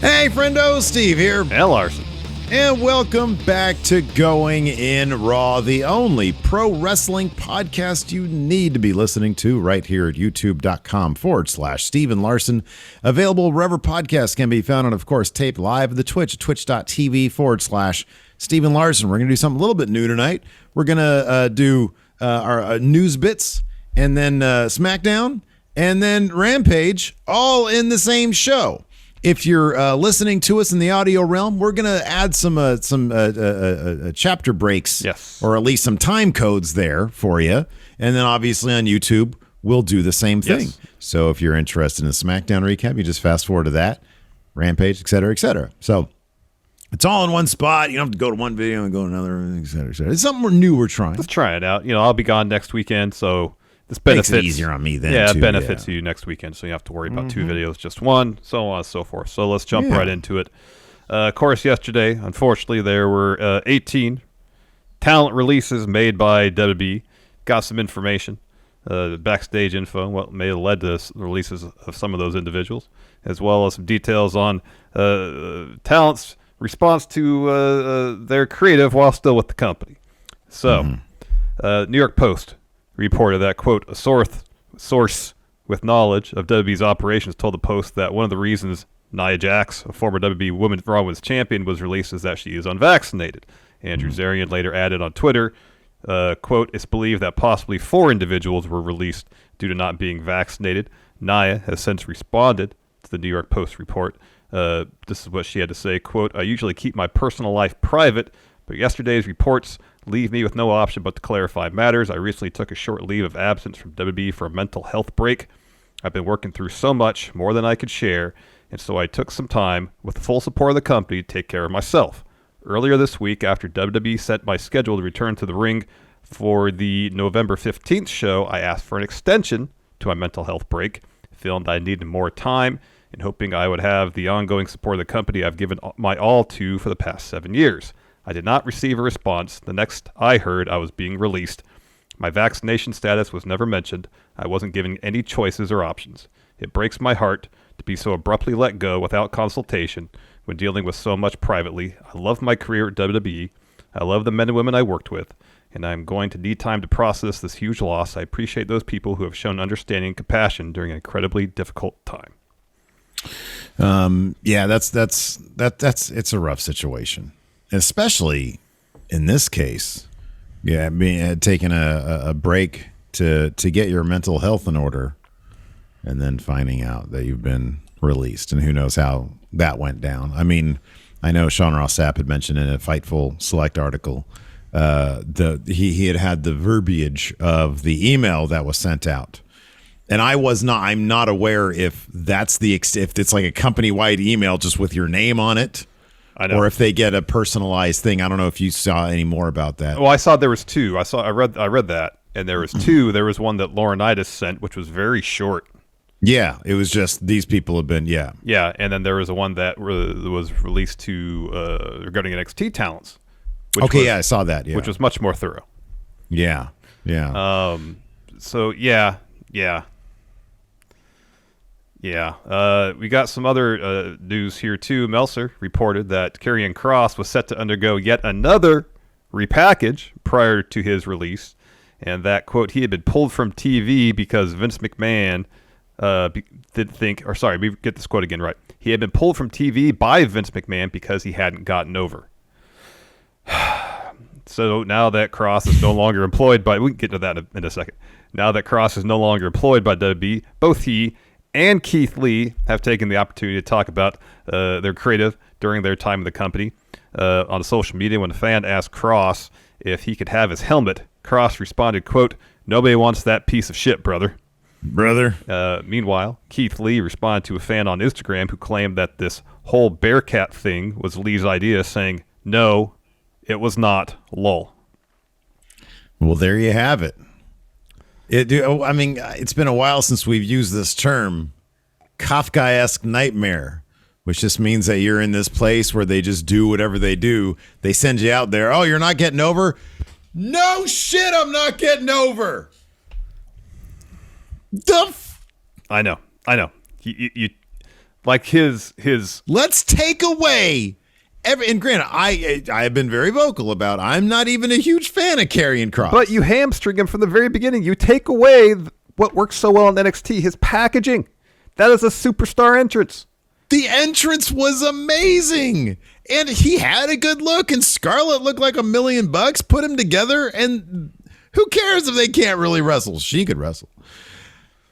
Hey, friendo, Steve here. And Larson. And welcome back to Going in Raw, the only pro wrestling podcast you need to be listening to right here at youtube.com/Steven Larson. Available wherever podcasts can be found, and of course, taped live at the Twitch, twitch.tv/Steven Larson. We're going to do something a little bit new tonight. We're going to do our news bits, and then Smackdown, and then Rampage, all in the same show. If you're listening to us in the audio realm, we're going to add some chapter breaks, yes, or at least some time codes there for you. And then obviously on YouTube, we'll do the same thing. Yes. So if you're interested in a Smackdown recap, you just fast forward to that, Rampage, et cetera, et cetera. So it's all in one spot. You don't have to go to one video and go to another, et cetera, et cetera. It's something new we're trying. Let's try it out. I'll be gone next weekend, so this benefits. Makes it easier on me then, yeah, too. It benefits you next weekend, so you have to worry about two videos, just one, so on and so forth. So let's jump right into it. Of course, yesterday, unfortunately, there were 18 talent releases made by WWE. Got some information, backstage info, what may have led to the releases of some of those individuals, as well as some details on talent's response to their creative while still with the company. So, New York Post reported that, quote, a source with knowledge of WWE's operations told the Post that one of the reasons Nia Jax, a former WWE Women's Raw Women's Champion, was released is that she is unvaccinated. Andrew Zarian later added on Twitter, quote, it's believed that possibly 4 individuals were released due to not being vaccinated. Nia has since responded to the New York Post report. This is what she had to say, quote, I usually keep my personal life private, but yesterday's reports leave me with no option but to clarify matters. I recently took a short leave of absence from WWE for a mental health break. I've been working through so much, more than I could share, and so I took some time, with the full support of the company, to take care of myself. Earlier this week, after WWE set my schedule to return to the ring for the November 15th show, I asked for an extension to my mental health break, feeling that I needed more time, and hoping I would have the ongoing support of the company I've given my all to for the past 7 years. I did not receive a response. The next I heard, I was being released. My vaccination status was never mentioned. I wasn't given any choices or options. It breaks my heart to be so abruptly let go without consultation when dealing with so much privately. I love my career at WWE. I love the men and women I worked with, and I'm going to need time to process this huge loss. I appreciate those people who have shown understanding and compassion during an incredibly difficult time. Yeah, that's it's a rough situation. Especially in this case, taking a break to get your mental health in order, and then finding out that you've been released, and who knows how that went down. I mean, I know Sean Ross Sapp had mentioned in a Fightful Select article, he had the verbiage of the email that was sent out, and I'm not aware if that's if it's like a company-wide email just with your name on it. I know. Or if they get a personalized thing. I don't know if you saw any more about that. Well, I saw there was 2. I read that, and there was 2. There was one that Laurinaitis sent, which was very short. Yeah, it was just these people have been, yeah, and then there was a one that was released to regarding NXT talents. I saw that. Yeah, which was much more thorough. Yeah. So yeah. We got some other news here, too. Meltzer reported that Karrion Kross was set to undergo yet another repackage prior to his release, and that, quote, he had been pulled from TV because Vince McMahon didn't think, or sorry, let me get this quote again right. He had been pulled from TV by Vince McMahon because he hadn't gotten over. So now that Kross is no longer employed by, we can get to that in a second. Now that Kross is no longer employed by WWE, both he and Keith Lee have taken the opportunity to talk about their creative during their time in the company. On social media, when a fan asked Kross if he could have his helmet, Kross responded, quote, nobody wants that piece of shit, brother. Meanwhile, Keith Lee responded to a fan on Instagram who claimed that this whole Bearcat thing was Lee's idea, saying, no, it was not, lol. Well, there you have it. It's been a while since we've used this term, Kafkaesque nightmare, which just means that you're in this place where they just do whatever they do. They send you out there. Oh, you're not getting over? No shit, I'm not getting over. I know. You Like his. Let's take away and granted, I have been very vocal about I'm not even a huge fan of Karrion Kross. But you hamstring him from the very beginning. You take away what works so well in NXT, his packaging. That is a superstar entrance. The entrance was amazing. And he had a good look, and Scarlett looked like $1 million. Put him together, and who cares if they can't really wrestle? She could wrestle.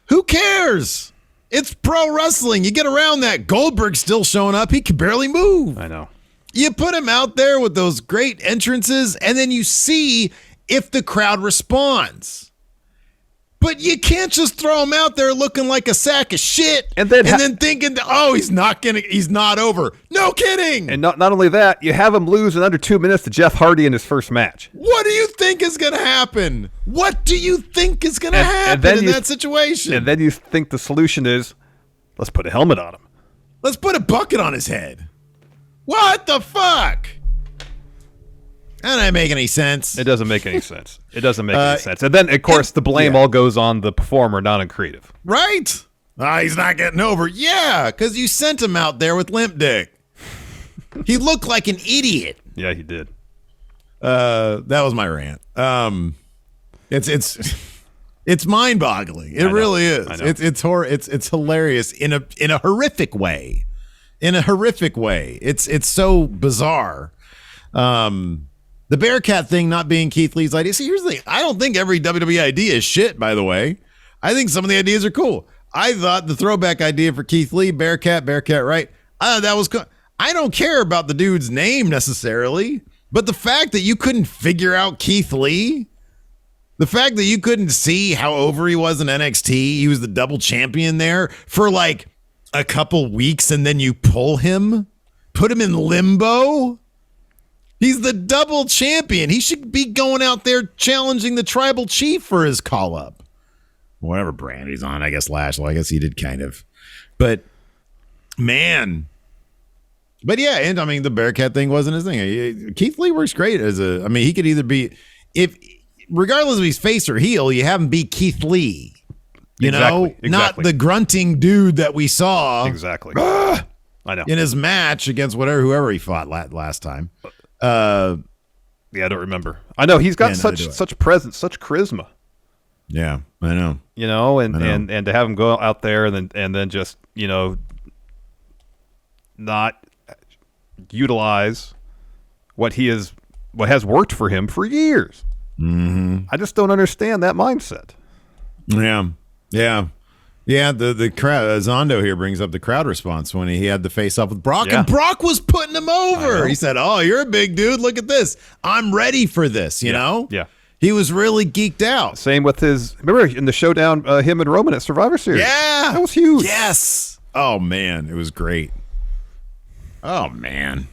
Who cares? It's pro wrestling. You get around that. Goldberg's still showing up. He can barely move. I know. You put him out there with those great entrances, and then you see if the crowd responds. But you can't just throw him out there looking like a sack of shit and then thinking, oh, he's not over. No kidding. And not only that, you have him lose in under 2 minutes to Jeff Hardy in his first match. What do you think is going to happen? What do you think is going to happen in that situation? And then you think the solution is, let's put a helmet on him. Let's put a bucket on his head. What the fuck? That doesn't make any sense. It doesn't make any sense. It doesn't make any sense. And then, of course, the blame all goes on the performer, not on creative. Right. He's not getting over. Yeah, because you sent him out there with limp dick. He looked like an idiot. Yeah, he did. That was my rant. It's mind-boggling. It really is. It's hilarious in a horrific way. In a horrific way. It's so bizarre. The Bearcat thing not being Keith Lee's idea. See, here's the thing. I don't think every WWE idea is shit, by the way. I think some of the ideas are cool. I thought the throwback idea for Keith Lee, Bearcat, right? That was cool. I don't care about the dude's name necessarily, but the fact that you couldn't figure out Keith Lee, the fact that you couldn't see how over he was in NXT, he was the double champion there for like a couple weeks, and then you put him in limbo. He's the double champion. He should be going out there challenging the tribal chief for his call up. Whatever brand he's on, I guess Lashley. I guess he did kind of. But, man. But yeah, and I mean, the Bearcat thing wasn't his thing. Keith Lee works great he could either be, regardless if he's face or heel, you have him be Keith Lee. You know? Not the grunting dude that we saw. Exactly. I know. In his match against whoever he fought last time. Yeah, I don't remember. I know he's got such presence, such charisma. Yeah, I know. You know, and to have him go out there and then just, you know, not utilize what has worked for him for years. Mm-hmm. I just don't understand that mindset. Yeah, the crowd. Zondo here brings up the crowd response when he had the face off with Brock, and Brock was putting him over. He said, "Oh, you're a big dude. Look at this. I'm ready for this." You know? Yeah. He was really geeked out. Same with remember in the showdown, him and Roman at Survivor Series. Yeah, that was huge. Yes. Oh man, it was great. Oh man.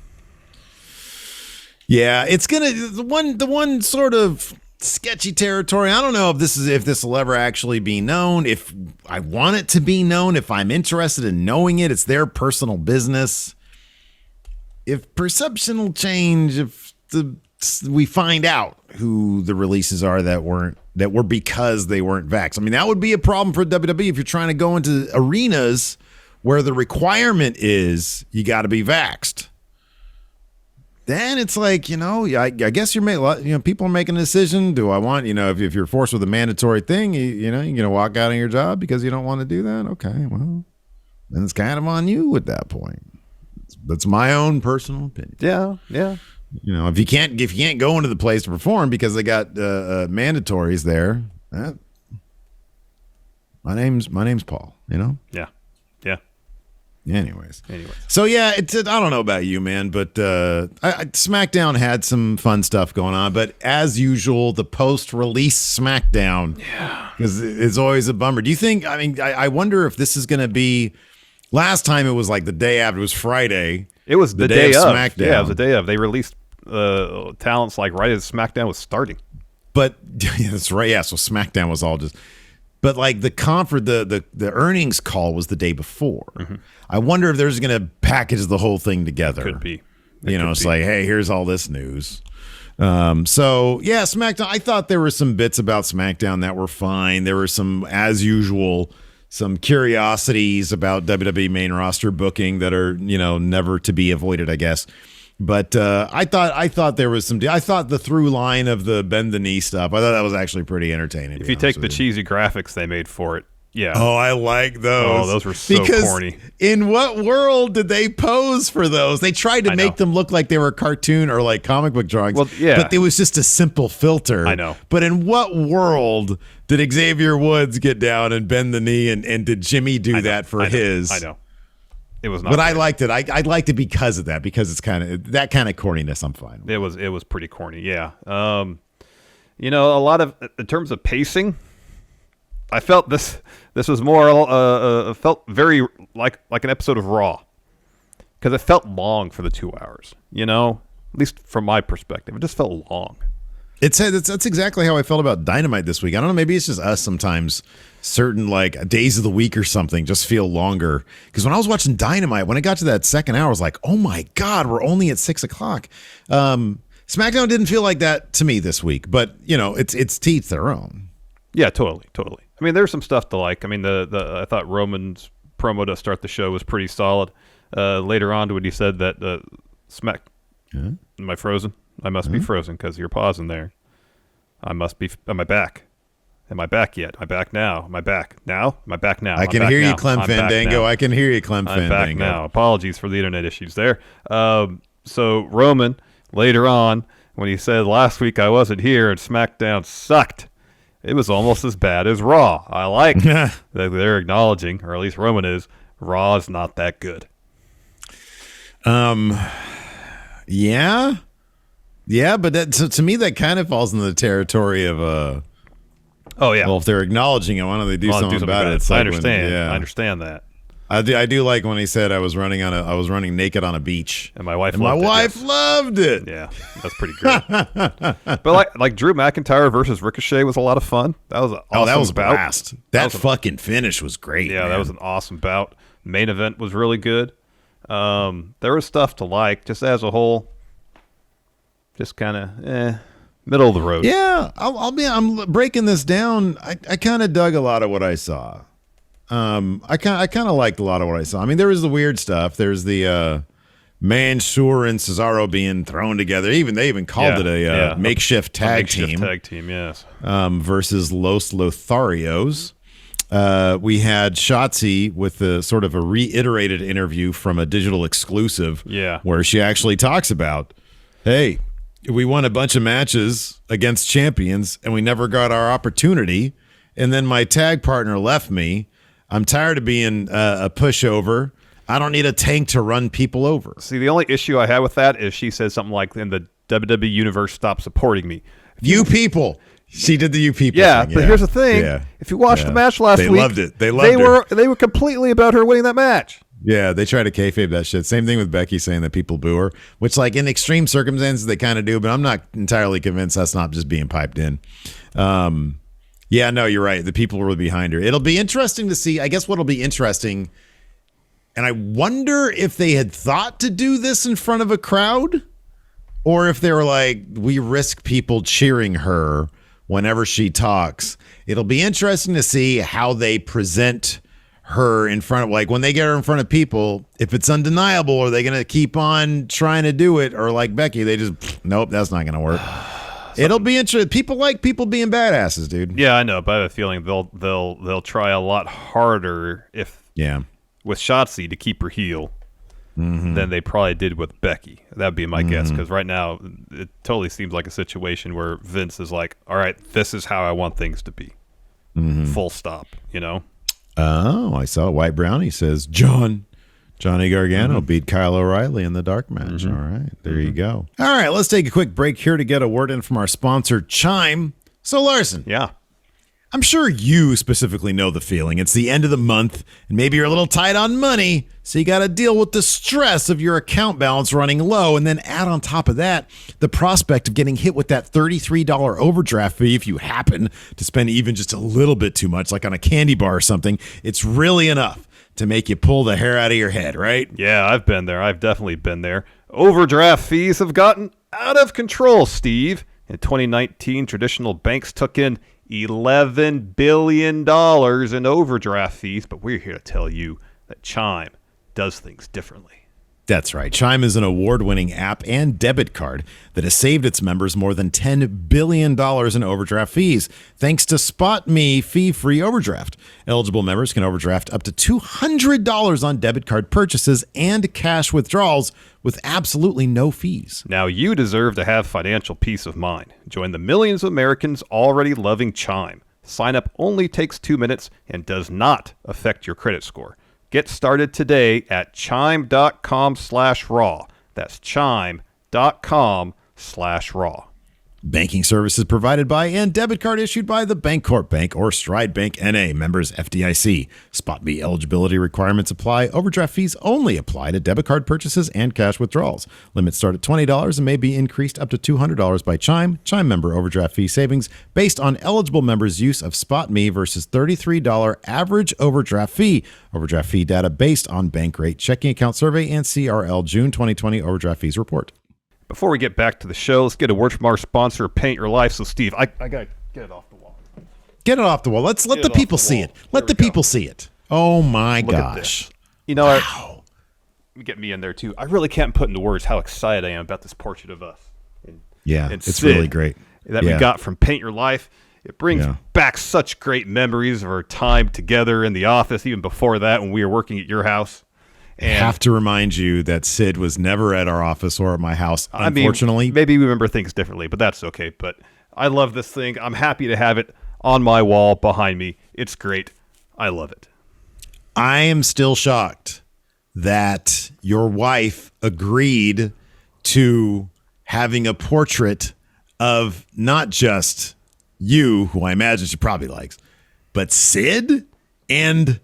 Yeah, it's the one sort of sketchy territory. I don't know if this will ever actually be known. If I want it to be known, if I'm interested in knowing it, it's their personal business. If perception will change, if we find out who the releases are that were because they weren't vaxxed. I mean, that would be a problem for WWE if you're trying to go into arenas where the requirement is you got to be vaxxed. Then it's like, I guess people are making a decision. Do I want, if you're forced with a mandatory thing, you're going to walk out of your job because you don't want to do that? Okay, well, then it's kind of on you at that point. That's my own personal opinion. Yeah. If you can't go into the place to perform because they got mandatories there, my name's Paul, Yeah. Anyways. So yeah, I don't know about you, man, but SmackDown had some fun stuff going on, but as usual, the post-release SmackDown is always a bummer. Do you think? I mean, I wonder if this is going to be. Last time it was like the day after. It was Friday. It was the day of SmackDown. Yeah, it was the day of. They released talents like right as SmackDown was starting. But yeah, that's right. Yeah, so SmackDown was all just. But like the earnings call was the day before. Mm-hmm. I wonder if they're just going to package the whole thing together. Could be. It's like, hey, here's all this news. So yeah, SmackDown. I thought there were some bits about SmackDown that were fine. There were some, as usual, some curiosities about WWE main roster booking that are, never to be avoided, I guess. But I thought there was I thought the through line of the bend the knee stuff, I thought that was actually pretty entertaining. If you take the cheesy graphics they made for it, yeah. Oh, I like those. Oh, those were so corny. In what world did they pose for those? They tried to make them look like they were cartoon or like comic book drawings. Well, yeah. But it was just a simple filter. I know. But in what world did Xavier Woods get down and bend the knee, and did Jimmy do that for his? I know. It was not. But I liked it. I liked it because of that, because it's kind of that kind of corniness I'm fine with. It was pretty corny, yeah. A lot of, in terms of pacing, I felt this was more felt very like an episode of Raw, because it felt long for the 2 hours. At least from my perspective, it just felt long. That's exactly how I felt about Dynamite this week. I don't know, maybe it's just us sometimes. Certain like days of the week or something just feel longer. Because when I was watching Dynamite, when I got to that second hour, I was like, oh my God, we're only at 6 o'clock. SmackDown didn't feel like that to me this week, but it's to each their own. Yeah, totally. I mean, there's some stuff to like. I mean, I thought Roman's promo to start the show was pretty solid. Later on, when he said that Am I frozen? I must be frozen because you're pausing there. Am I back? Am I back yet? Am I back now? Am I back now? Am I back now? I can hear you, Clem Fandango. I can hear you, Clem Fandango. I'm back now. Apologies for the internet issues there. So Roman, later on, when he said last week I wasn't here and SmackDown sucked, it was almost as bad as Raw. I like that they're acknowledging, or at least Roman is, Raw is not that good. Yeah, but to me that kind of falls into the territory of oh yeah. Well, if they're acknowledging it, why don't they do something about it? I understand. I understand that. I do like when he said I was running naked on a beach, and my wife loved it. Yeah, that's pretty great. But like Drew McIntyre versus Ricochet was a lot that was an awesome that was a bout. blast. That fucking finish was great. Yeah, man. That was an awesome bout. Main event was really good. There was stuff to like, just as a whole. Just kind of middle of the road. Yeah, I'm breaking this down. I kind of dug a lot of what I saw. I kind of liked a lot of what I saw. I mean, there was the weird stuff. There's the Mansoor and Cesaro being thrown together. They even called it a makeshift tag team. Tag team, yes. Versus Los Lotharios. We had Shotzi with a sort of a reiterated interview from a digital exclusive. Yeah. Where she actually talks about, hey, we won a bunch of matches against champions and we never got our opportunity. And then my tag partner left me. I'm tired of being a pushover. I don't need a tank to run people over. See, the only issue I have with that is she says something like, in the WWE universe, stop supporting me. You people. She did the you people thing. But here's the thing. Yeah. If you watched the match last week, they loved it. They were completely about her winning that match. Yeah, they try to kayfabe that shit. Same thing with Becky saying that people boo her, which, like, in extreme circumstances, they kind of do, but I'm not entirely convinced that's not just being piped in. Yeah, no, you're right. The people were behind her. It'll be interesting to see. I guess what'll be interesting, and I wonder if they had thought to do this in front of a crowd, or if they were like, we risk people cheering her whenever she talks. It'll be interesting to see how they present her in front of, like, when they get her in front of people, if it's undeniable, are they going to keep on trying to do it? Or like Becky, they just, nope, that's not going to work. It'll be interesting. People like people being badasses, dude. Yeah, I know, but I have a feeling they'll try a lot harder with Shotzi to keep her heel than they probably did with Becky. That'd be my guess, because right now it totally seems like a situation where Vince is like, all right, this is how I want things to be. Full stop, you know? Oh, I saw White Brownie says Johnny Gargano beat Kyle O'Reilly in the dark match. All right, there you go. All right, let's take a quick break here to get a word in from our sponsor, Chime. So, Larson. Yeah. I'm sure you specifically know the feeling. It's the end of the month, and maybe you're a little tight on money, so you got to deal with the stress of your account balance running low, and then add on top of that the prospect of getting hit with that $33 overdraft fee if you happen to spend even just a little bit too much, like on a candy bar or something. It's really enough to make you pull the hair out of your head, right? Yeah, I've been there. I've definitely been there. Overdraft fees have gotten out of control, Steve. In 2019, traditional banks took in $11 billion in overdraft fees, but we're here to tell you that Chime does things differently. That's right. Chime is an award-winning app and debit card that has saved its members more than $10 billion in overdraft fees, thanks to Spot Me fee-free overdraft. Eligible members can overdraft up to $200 on debit card purchases and cash withdrawals with absolutely no fees. Now you deserve to have financial peace of mind. Join the millions of Americans already loving Chime. Sign up only takes 2 minutes and does not affect your credit score. Get started today at chime.com/raw. That's chime.com/raw. Banking services provided by and debit card issued by the Bancorp Bank or Stride Bank N.A. Members FDIC. Spot Me eligibility requirements apply. Overdraft fees only apply to debit card purchases and cash withdrawals. Limits start at $20 and may be increased up to $200 by Chime. Chime member overdraft fee savings based on eligible members' use of Spot Me versus $33 average overdraft fee. Overdraft fee data based on bank rate, checking account survey, and CRL June 2020 overdraft fees report. Before we get back to the show, let's get a word from our sponsor, Paint Your Life. So, Steve, I got to get it off the wall. Get it off the wall. Let the people see it. Let the people see it. Oh, my gosh. You know, wow. Let me get me in there, too. I really can't put into words how excited I am about this portrait of us. And it's Sid really great. That we got from Paint Your Life. It brings back such great memories of our time together in the office, even before that when we were working at your house. And have to remind you that Sid was never at our office or at my house, unfortunately. I mean, maybe we remember things differently, but that's okay. But I love this thing. I'm happy to have it on my wall behind me. It's great. I love it. I am still shocked that your wife agreed to having a portrait of not just you, who I imagine she probably likes, but Sid and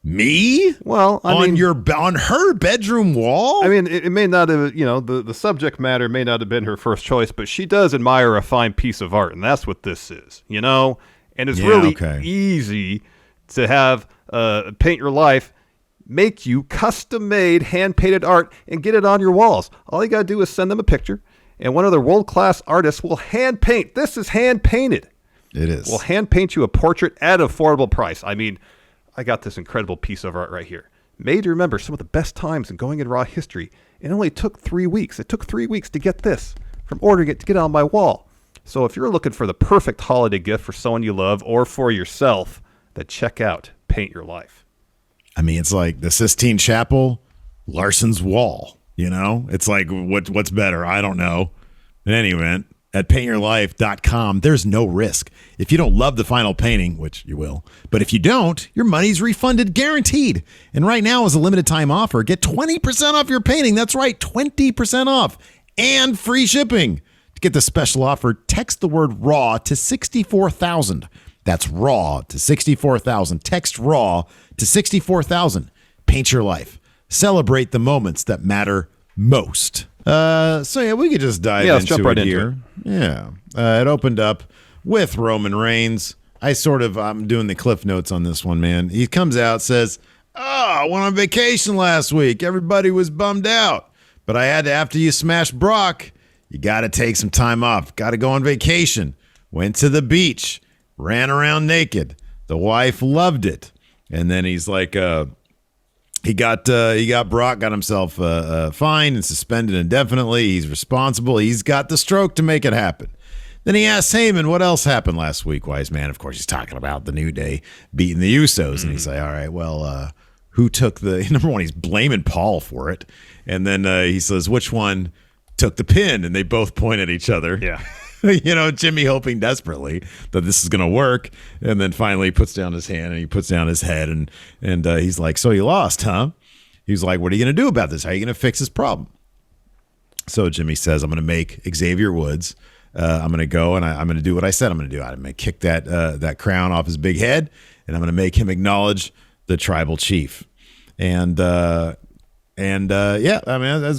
me? Well, on her bedroom wall? I mean, it may not have, the subject matter may not have been her first choice, but she does admire a fine piece of art, and that's what this is, And it's really easy to have Paint Your Life make you custom-made, hand-painted art and get it on your walls. All you got to do is send them a picture, and one of their world-class artists will hand-paint. This is hand-painted. It is. Will hand-paint you a portrait at an affordable price. I mean, I got this incredible piece of art right here. Made to remember some of the best times in going in Raw history. It only took 3 weeks. It took 3 weeks to get this, from ordering it to get it on my wall. So if you're looking for the perfect holiday gift for someone you love or for yourself, then check out Paint Your Life. I mean, it's like the Sistine Chapel, Larson's wall. It's like what's better? I don't know. In any event, at paintyourlife.com, there's no risk. If you don't love the final painting, which you will, but if you don't, your money's refunded guaranteed. And right now is a limited time offer. Get 20% off your painting. That's right, 20% off and free shipping. To get the special offer, text the word RAW to 64,000. That's RAW to 64,000. Text RAW to 64,000. Paint Your Life. Celebrate the moments that matter most. We could just dive let's jump right here. It opened up with Roman Reigns. I'm doing the cliff notes on this one, man. He comes out, says, I went on vacation last week. Everybody was bummed out. But I had to, after you smashed Brock, you got to take some time off. Got to go on vacation. Went to the beach. Ran around naked. The wife loved it. And then he's like, He got Brock, got himself fined and suspended indefinitely. He's responsible. He's got the stroke to make it happen. Then he asked Heyman, what else happened last week, wise man? Of course, he's talking about the New Day beating the Usos. And he's like, all right, well, who took the... Number one, he's blaming Paul for it. And then he says, which one took the pin? And they both point at each other. Yeah. Jimmy hoping desperately that this is going to work. And then finally he puts down his hand and he puts down his head. And he's like, so you lost, huh? He's like, what are you going to do about this? How are you going to fix this problem? So Jimmy says, I'm going to make Xavier Woods. I'm going to go and I'm going to do what I said I'm going to do. I'm going to kick that crown off his big head. And I'm going to make him acknowledge the tribal chief. And that's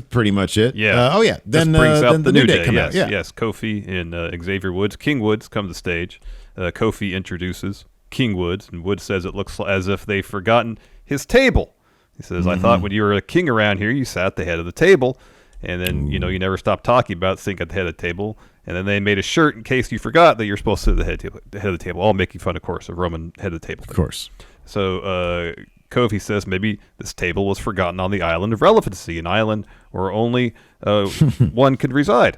pretty much it. Yeah. Then brings out the New Day come out. Yes. Kofi and Xavier Woods. King Woods come to stage. Kofi introduces King Woods, and Woods says it looks as if they've forgotten his table. He says, I thought when you were a king around here, you sat at the head of the table, and then you never stopped talking about sitting at the head of the table. And then they made a shirt in case you forgot that you're supposed to sit at the head of the table, all making fun, of course, of Roman head of the table. Of course. So Kofi says maybe this table was forgotten on the island of relevancy, an island where only one could reside.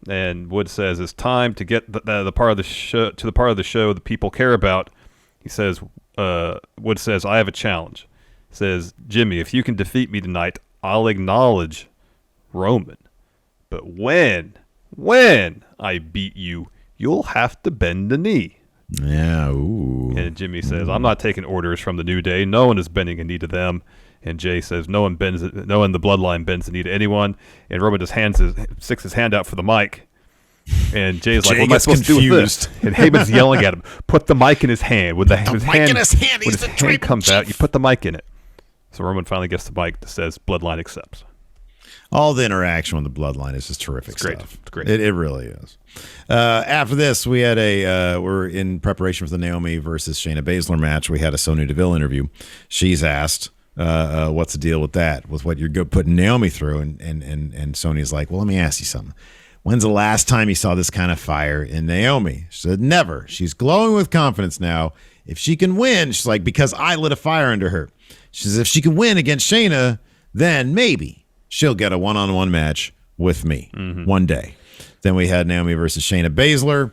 And Wood says it's time to get the part of the show to the part of the show that people care about. He says, Wood says, I have a challenge. He says, Jimmy, if you can defeat me tonight, I'll acknowledge Roman. But when I beat you, you'll have to bend the knee. Yeah. Ooh. And Jimmy says, I'm not taking orders from the New Day. No one is bending a knee to them. And Jay says, no one in the bloodline bends the knee to anyone. And Roman just sticks his hand out for the mic. And Jay's like, what am I supposed to do with this? And Heyman's yelling at him, put the mic in his hand. With his hand in his hand, when his hand comes out, you put the mic in it. So Roman finally gets the mic that says bloodline accepts. All the interaction with the bloodline is just terrific stuff. It's great. It really is. After this, we had we're in preparation for the Naomi versus Shayna Baszler match. We had a Sonya Deville interview. She's asked, what's the deal with that, with what you're putting Naomi through? And Sonya's like, well, let me ask you something. When's the last time you saw this kind of fire in Naomi? She said, never. She's glowing with confidence now. If she can win, she's like, because I lit a fire under her. She says, if she can win against Shayna, then maybe she'll get a one-on-one match with me one day. Then we had Naomi versus Shayna Baszler.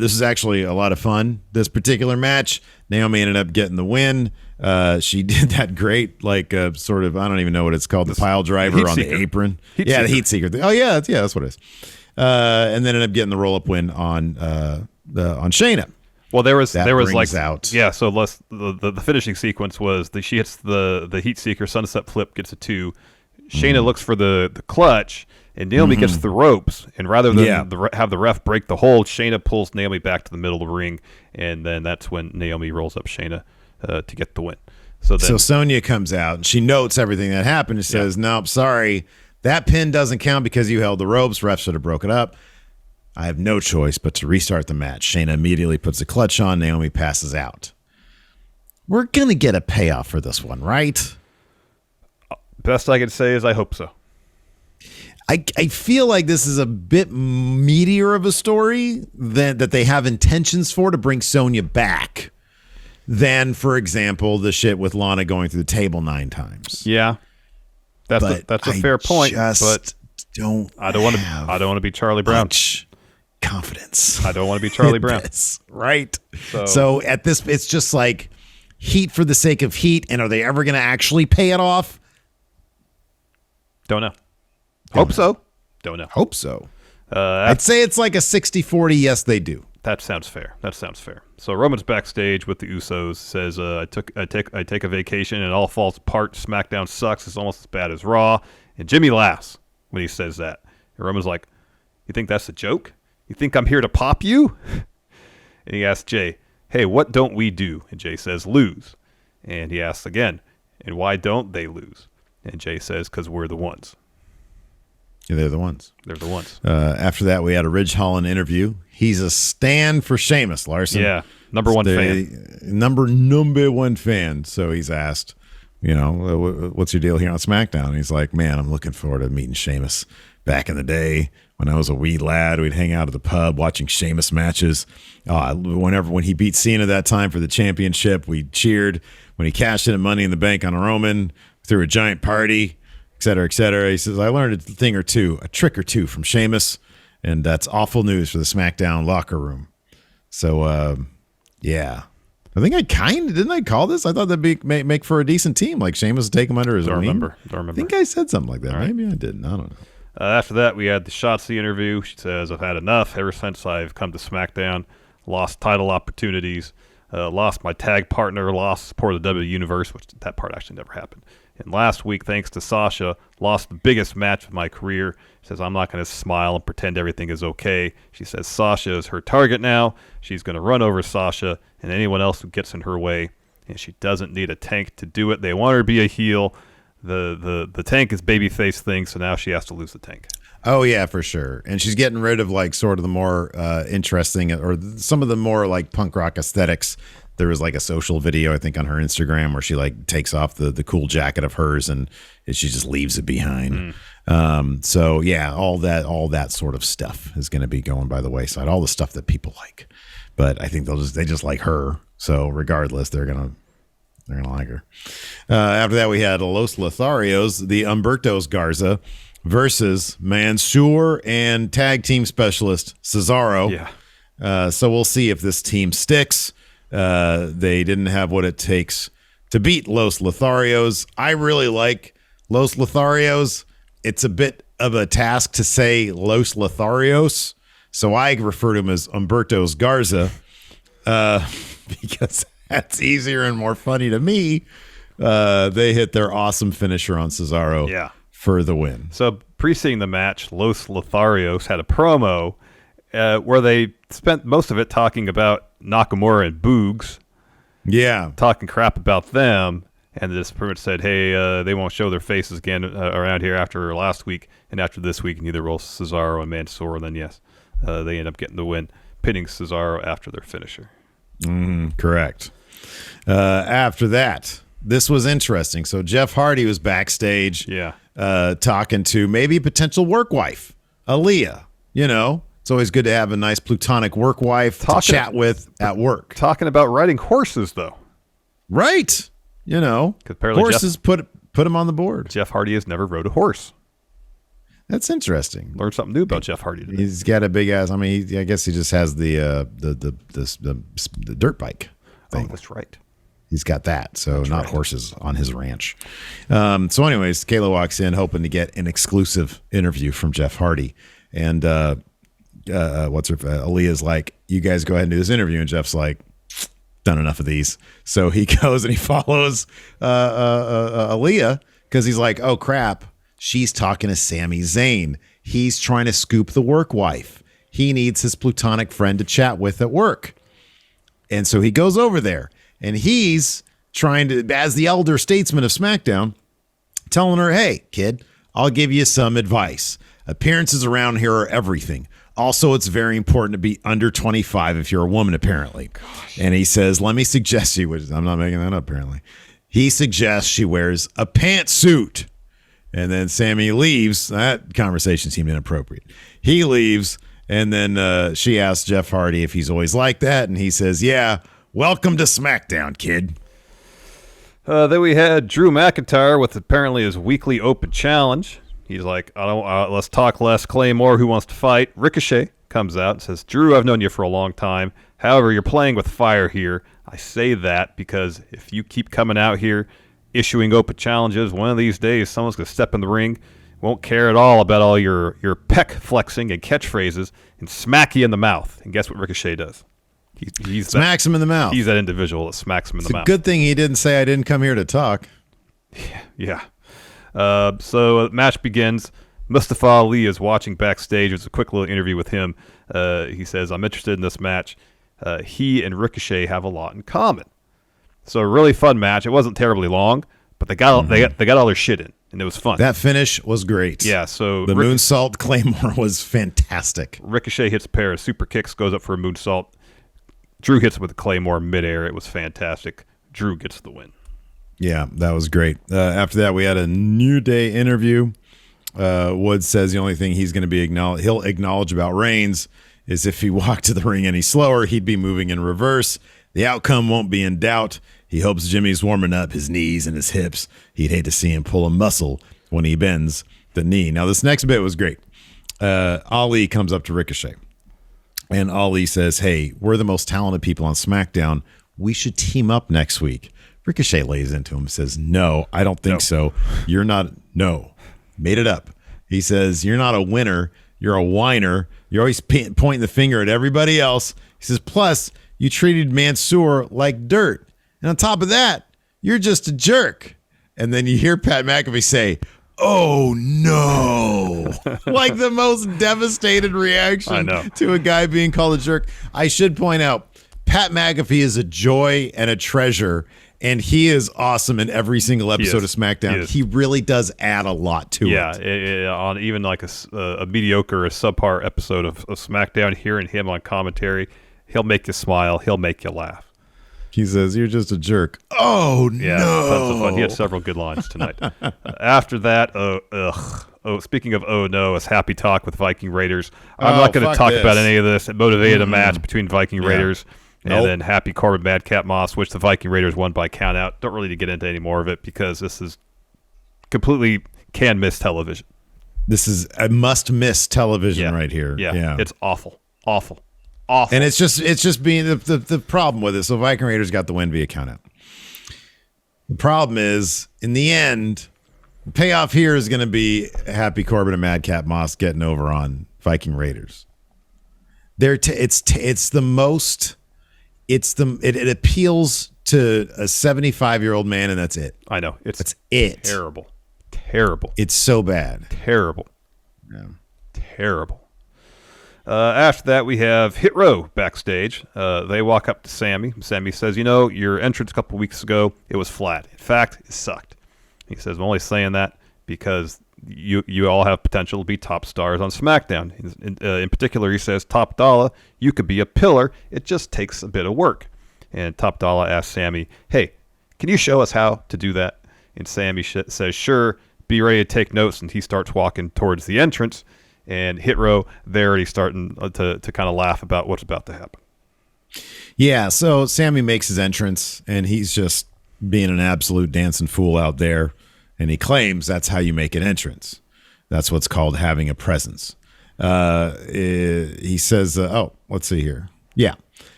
This is actually a lot of fun, this particular match. Naomi ended up getting the win. She did that great, sort of, I don't even know what it's called, the pile driver on the apron. The heat seeker thing. Oh, yeah, that's what it is. And then ended up getting the roll-up win on Shayna. Well, there was out. Yeah, so the finishing sequence was she hits the heat seeker, sunset flip, gets a 2. Shayna looks for the clutch, and Naomi gets the ropes. And rather than have the ref break the hold, Shayna pulls Naomi back to the middle of the ring, and then that's when Naomi rolls up Shayna to get the win. So Sonya comes out, and she notes everything that happened and says, nope, sorry, that pin doesn't count because you held the ropes. Ref should have broke it up. I have no choice but to restart the match. Shayna immediately puts the clutch on. Naomi passes out. We're going to get a payoff for this one, right? Best I can say is I hope so. I feel like this is a bit meatier of a story that they have intentions for to bring Sonya back than, for example, the shit with Lana going through the table 9 times. Yeah, that's a fair point. I don't want to be Charlie Brown. Confidence. I don't want to be Charlie Brown. Right. So at this, it's just like heat for the sake of heat, and are they ever going to actually pay it off? Don't know. Hope so. Don't know. Hope so. I'd say it's like a 60-40. Yes, they do. That sounds fair. So Roman's backstage with the Usos, says, I take a vacation and it all falls apart. SmackDown sucks. It's almost as bad as Raw. And Jimmy laughs when he says that. And Roman's like, you think that's a joke? You think I'm here to pop you? And he asks Jay, hey, what don't we do? And Jay says, lose. And he asks again, and why don't they lose? And Jay says, because we're the ones. Yeah, they're the ones. After that, we had a Ridge Holland interview. He's a stan for Sheamus, Larson. Yeah, number one fan. Number one fan. So he's asked, what's your deal here on SmackDown? And he's like, man, I'm looking forward to meeting Sheamus. Back in the day, when I was a wee lad, we'd hang out at the pub watching Sheamus matches. When he beat Cena that time for the championship, we cheered. When he cashed in at Money in the Bank on Roman, threw a giant party, et cetera, et cetera. He says, I learned a trick or two from Sheamus, and that's awful news for the SmackDown locker room. So, yeah. I think didn't I call this? I thought that'd make for a decent team. Like Sheamus would take him under his wing. Don't remember. I think I said something like that. All right. Maybe I didn't. I don't know. After that, we had the Shotzi interview. She says, I've had enough ever since I've come to SmackDown. Lost title opportunities. Lost my tag partner. Lost support of the WWE Universe, which that part actually never happened. And last week, thanks to Sasha, lost the biggest match of my career. She says, I'm not going to smile and pretend everything is okay. She says Sasha is her target now. She's going to run over Sasha and anyone else who gets in her way. And she doesn't need a tank to do it. They want her to be a heel. The tank is babyface thing, so now she has to lose the tank. Oh yeah, for sure. And she's getting rid of like sort of the more interesting or some of the more like punk rock aesthetics. There was like a social video, I think, on her Instagram where she like takes off the cool jacket of hers and she just leaves it behind. So yeah, all that sort of stuff is going to be going by the wayside. All the stuff that people like, but I think they just like her. So regardless, they're gonna like her. After that, we had Los Lotharios, the Humbertos Garza, versus Mansoor and tag team specialist Cesaro. Yeah. So we'll see if this team sticks. They didn't have what it takes to beat Los Lotharios. I really like Los Lotharios. It's a bit of a task to say Los Lotharios, so I refer to him as Humbertos Garza because that's easier and more funny to me. They hit their awesome finisher on Cesaro for the win. So preceding the match, Los Lotharios had a promo where they spent most of it talking about Nakamura and Boogs. Yeah. Talking crap about them. And this pretty much said, hey, they won't show their faces again around here after last week and after this week. Neither will Cesaro and Mansoor. And then, yes, they end up getting the win, pinning Cesaro after their finisher. Correct. After that, this was interesting. So Jeff Hardy was backstage talking to maybe potential work wife, Aaliyah. You know, it's always good to have a nice plutonic work wife to chat with at work. Talking about riding horses, though. Right. You know, horses put him on the board. Jeff Hardy has never rode a horse. That's interesting. Learned something new about Jeff Hardy today. He's got a big ass. I mean, I guess he just has the dirt bike thing. Oh, that's right. He's got that. So that's not horses on his ranch. So anyways, Kayla walks in hoping to get an exclusive interview from Jeff Hardy. And Aaliyah's like, you guys go ahead and do this interview. And Jeff's like, done enough of these. So he goes and he follows Aaliyah because he's like, oh crap, she's talking to Sami Zayn. He's trying to scoop the work wife. He needs his plutonic friend to chat with at work. And so he goes over there and he's trying to, as the elder statesman of SmackDown, telling her, hey kid, I'll give you some advice. Appearances around here are everything. Also, it's very important to be under 25 if you're a woman, apparently. Gosh. And he says, let me suggest you, which I'm not making that up, apparently. He suggests she wears a pantsuit. And then Sammy leaves. That conversation seemed inappropriate. He leaves, and then she asks Jeff Hardy if he's always like that. And he says, yeah, welcome to SmackDown, kid. Then we had Drew McIntyre with apparently his weekly open challenge. He's like, let's talk less. Claymore, who wants to fight? Ricochet comes out and says, Drew, I've known you for a long time. However, you're playing with fire here. I say that because if you keep coming out here issuing open challenges, one of these days someone's going to step in the ring, won't care at all about all your pec flexing and catchphrases, and smack you in the mouth. And guess what Ricochet does? He smacks him in the mouth. He's that individual that smacks him in the mouth. It's a good thing he didn't say, I didn't come here to talk. Yeah. So the match begins. Mustafa Ali is watching backstage. It's a quick little interview with him. He says, I'm interested in this match. He and Ricochet have a lot in common. So a really fun match. It wasn't terribly long, but they got all their shit in, and it was fun. That finish was great. Yeah, so the moonsault Claymore was fantastic. Ricochet hits a pair of super kicks, goes up for a moonsault. Drew hits it with a Claymore midair. It was fantastic. Drew gets the win. Yeah, that was great. After that, we had a New Day interview. Woods says the only thing he's going to be he'll acknowledge about Reigns is if he walked to the ring any slower, he'd be moving in reverse. The outcome won't be in doubt. He hopes Jimmy's warming up his knees and his hips. He'd hate to see him pull a muscle when he bends the knee. Now, this next bit was great. Ali comes up to Ricochet, and Ali says, hey, we're the most talented people on SmackDown. We should team up next week. Ricochet lays into him and says, no, I don't think so. You're not. No, made it up. He says, you're not a winner. You're a whiner. You're always pointing the finger at everybody else. He says, plus, you treated Mansoor like dirt. And on top of that, you're just a jerk. And then you hear Pat McAfee say, oh, no. Like the most devastated reaction to a guy being called a jerk. I should point out, Pat McAfee is a joy and a treasure. and he is awesome in every single episode of SmackDown. He really does add a lot to it. Yeah, on even like a mediocre or subpar episode of SmackDown, hearing him on commentary, he'll make you smile. He'll make you laugh. He says, "You're just a jerk." Oh, yeah, no. Tons of fun. He had several good lines tonight. After that, speaking of it's Happy Talk with Viking Raiders. I'm not going to talk about any of this. It motivated a match between Viking Raiders and then Happy Corbin Madcap Moss, which the Viking Raiders won by count out. Don't really need to get into any more of it because this is completely can-miss television. This is a must-miss television right here. Yeah, it's awful. And it's just being the problem with it. So Viking Raiders got the win via countout. The problem is, in the end, the payoff here is going to be Happy Corbin and Madcap Moss getting over on Viking Raiders. It appeals to a 75-year-old man, and that's it. I know. That's it. Terrible. It's so bad. Terrible. Yeah. Terrible. After that, we have Hit Row backstage. They walk up to Sammy. Sammy says, your entrance a couple weeks ago, it was flat. In fact, it sucked. He says, I'm only saying that because you all have potential to be top stars on SmackDown. In particular, he says, Top Dollar, you could be a pillar. It just takes a bit of work. And Top Dollar asks Sammy, hey, can you show us how to do that? And Sammy says, sure, be ready to take notes. And he starts walking towards the entrance. And Hit Row, they're already starting to kind of laugh about what's about to happen. Yeah, so Sammy makes his entrance, and he's just being an absolute dancing fool out there. And he claims that's how you make an entrance. That's what's called having a presence. He says, let's see here. Yeah.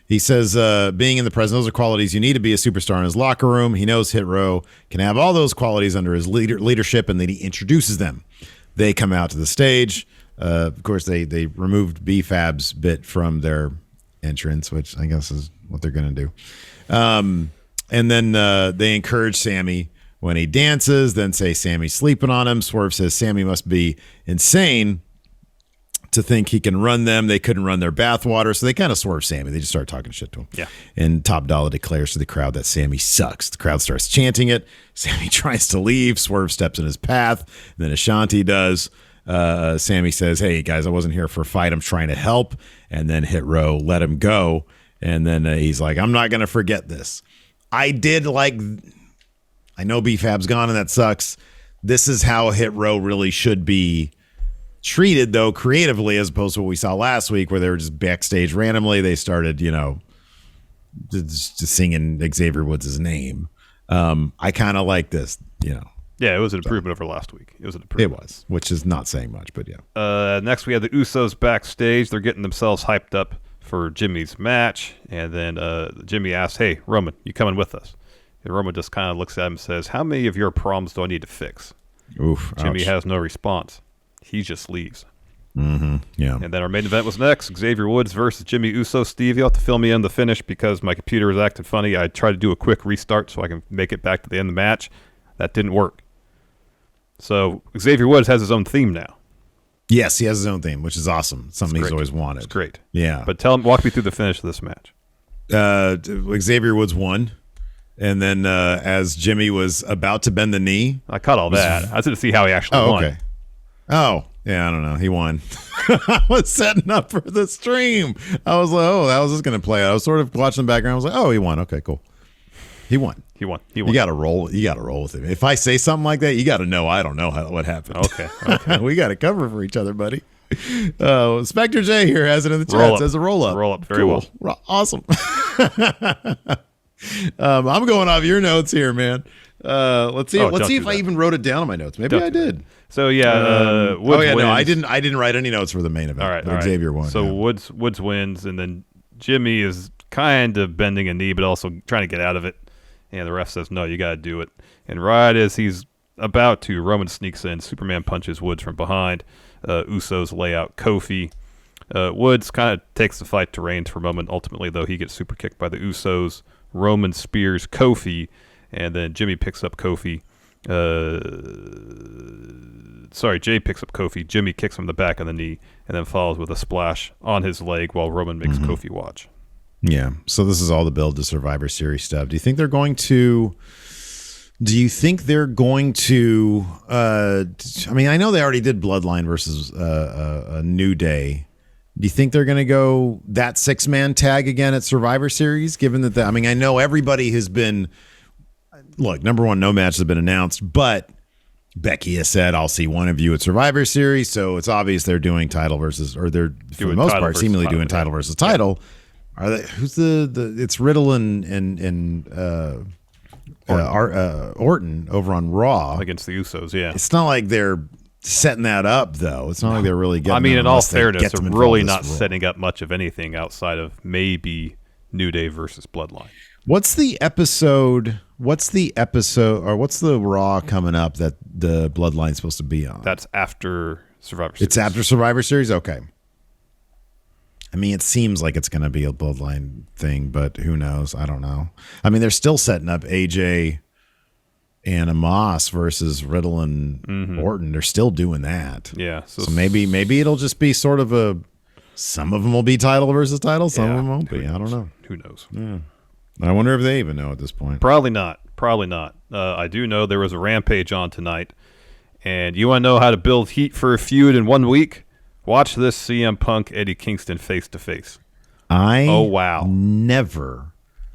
He says, being in the presence, those are qualities you need to be a superstar in his locker room. He knows Hit Row can have all those qualities under his leadership, and then he introduces them. They come out to the stage. Of course, they removed B-Fab's bit from their entrance, which I guess is what they're going to do. And then they encourage Sammy when he dances, then say Sammy's sleeping on him. Swerve says Sammy must be insane to think he can run them. They couldn't run their bathwater, so they kind of swerve Sammy. They just start talking shit to him. Yeah. And Top Dollar declares to the crowd that Sammy sucks. The crowd starts chanting it. Sammy tries to leave. Swerve steps in his path. And then Ashanti does. Sammy says, hey, guys, I wasn't here for a fight. I'm trying to help. And then Hit Row let him go. And then he's like, I'm not going to forget this. I know B-Fab's gone, and that sucks. This is how Hit Row really should be treated, though, creatively, as opposed to what we saw last week, where they were just backstage randomly. They started, just singing Xavier Woods' name. I kind of like this, Yeah, it was an improvement over last week. It was an improvement. It was, which is not saying much, but yeah. Next, we have the Usos backstage. They're getting themselves hyped up for Jimmy's match. And then Jimmy asks, hey, Roman, you coming with us? And Roman just kind of looks at him and says, how many of your problems do I need to fix? Oof. Jimmy ouch. has no response. He just leaves. Mm-hmm. Yeah. And then our main event was next. Xavier Woods versus Jimmy Uso. Steve, you'll have to fill me in the finish because my computer was acting funny. I tried to do a quick restart so I can make it back to the end of the match. That didn't work. So Xavier Woods has his own theme now. Yes, he has his own theme, which is awesome. Something he's always wanted. It's great. Yeah. But walk me through the finish of this match. Xavier Woods won. And then as Jimmy was about to bend the knee. I caught all that. I wanted to see how he actually won. Okay. Oh, yeah, I don't know. He won. I was setting up for the stream. I was like, that was just going to play out. I was sort of watching the background. I was like, he won. Okay, cool. He won. He won. You got to roll. You got to roll with him. If I say something like that, you got to know I don't know what happened. Okay. We got to cover for each other, buddy. Spectre J here has it in the chat. Says a roll up. Roll up. Very well. Awesome. I'm going off your notes here, man. Let's see. Let's see if I even wrote it down on my notes. Maybe I did. So yeah, Woods wins. No, I didn't write any notes for the main event. All right. Xavier won. So Woods wins, and then Jimmy is kind of bending a knee, but also trying to get out of it. And the ref says, "No, you got to do it." And right as he's about to, Roman sneaks in. Superman punches Woods from behind. Usos lay out Kofi. Woods kind of takes the fight to Reigns for a moment. Ultimately, though, he gets super kicked by the Usos. Roman spears Kofi, and then Jimmy picks up Kofi. Jay picks up Kofi. Jimmy kicks him in the back of the knee, and then follows with a splash on his leg while Roman makes Kofi watch. Yeah. So this is all the build to Survivor Series stuff. Do you think they're going to? I mean, I know they already did Bloodline versus a New Day. Do you think they're going to go that 6-man tag again at Survivor Series? Given that, I mean, I know everybody has been. Look, number one, no match has been announced, but Becky has said, I'll see one of you at Survivor Series. So it's obvious they're doing title versus, or they're, for the most part, seemingly doing title versus title. Are they, who's it's Riddle and Orton over on Raw. Against the Usos, yeah. It's not like they're setting that up, though. It's not like they're really getting I mean, in all fairness, they're really not role. setting up much of anything outside of maybe New Day versus Bloodline. What's the episode, or what's the Raw coming up that the Bloodline's supposed to be on? That's after Survivor Series. It's after Survivor Series? Okay. I mean, it seems like it's going to be a Bloodline thing, but who knows? I don't know. I mean, they're still setting up AJ and Amos versus Riddle and Orton. They're still doing that. Yeah. So maybe it'll just be sort of some of them will be title versus title. Some of them won't be. I don't know. Who knows? Yeah. I wonder if they even know at this point. Probably not. I do know there was a Rampage on tonight, and you want to know how to build heat for a feud in 1 week? Watch this CM Punk Eddie Kingston face-to-face. Wow. Never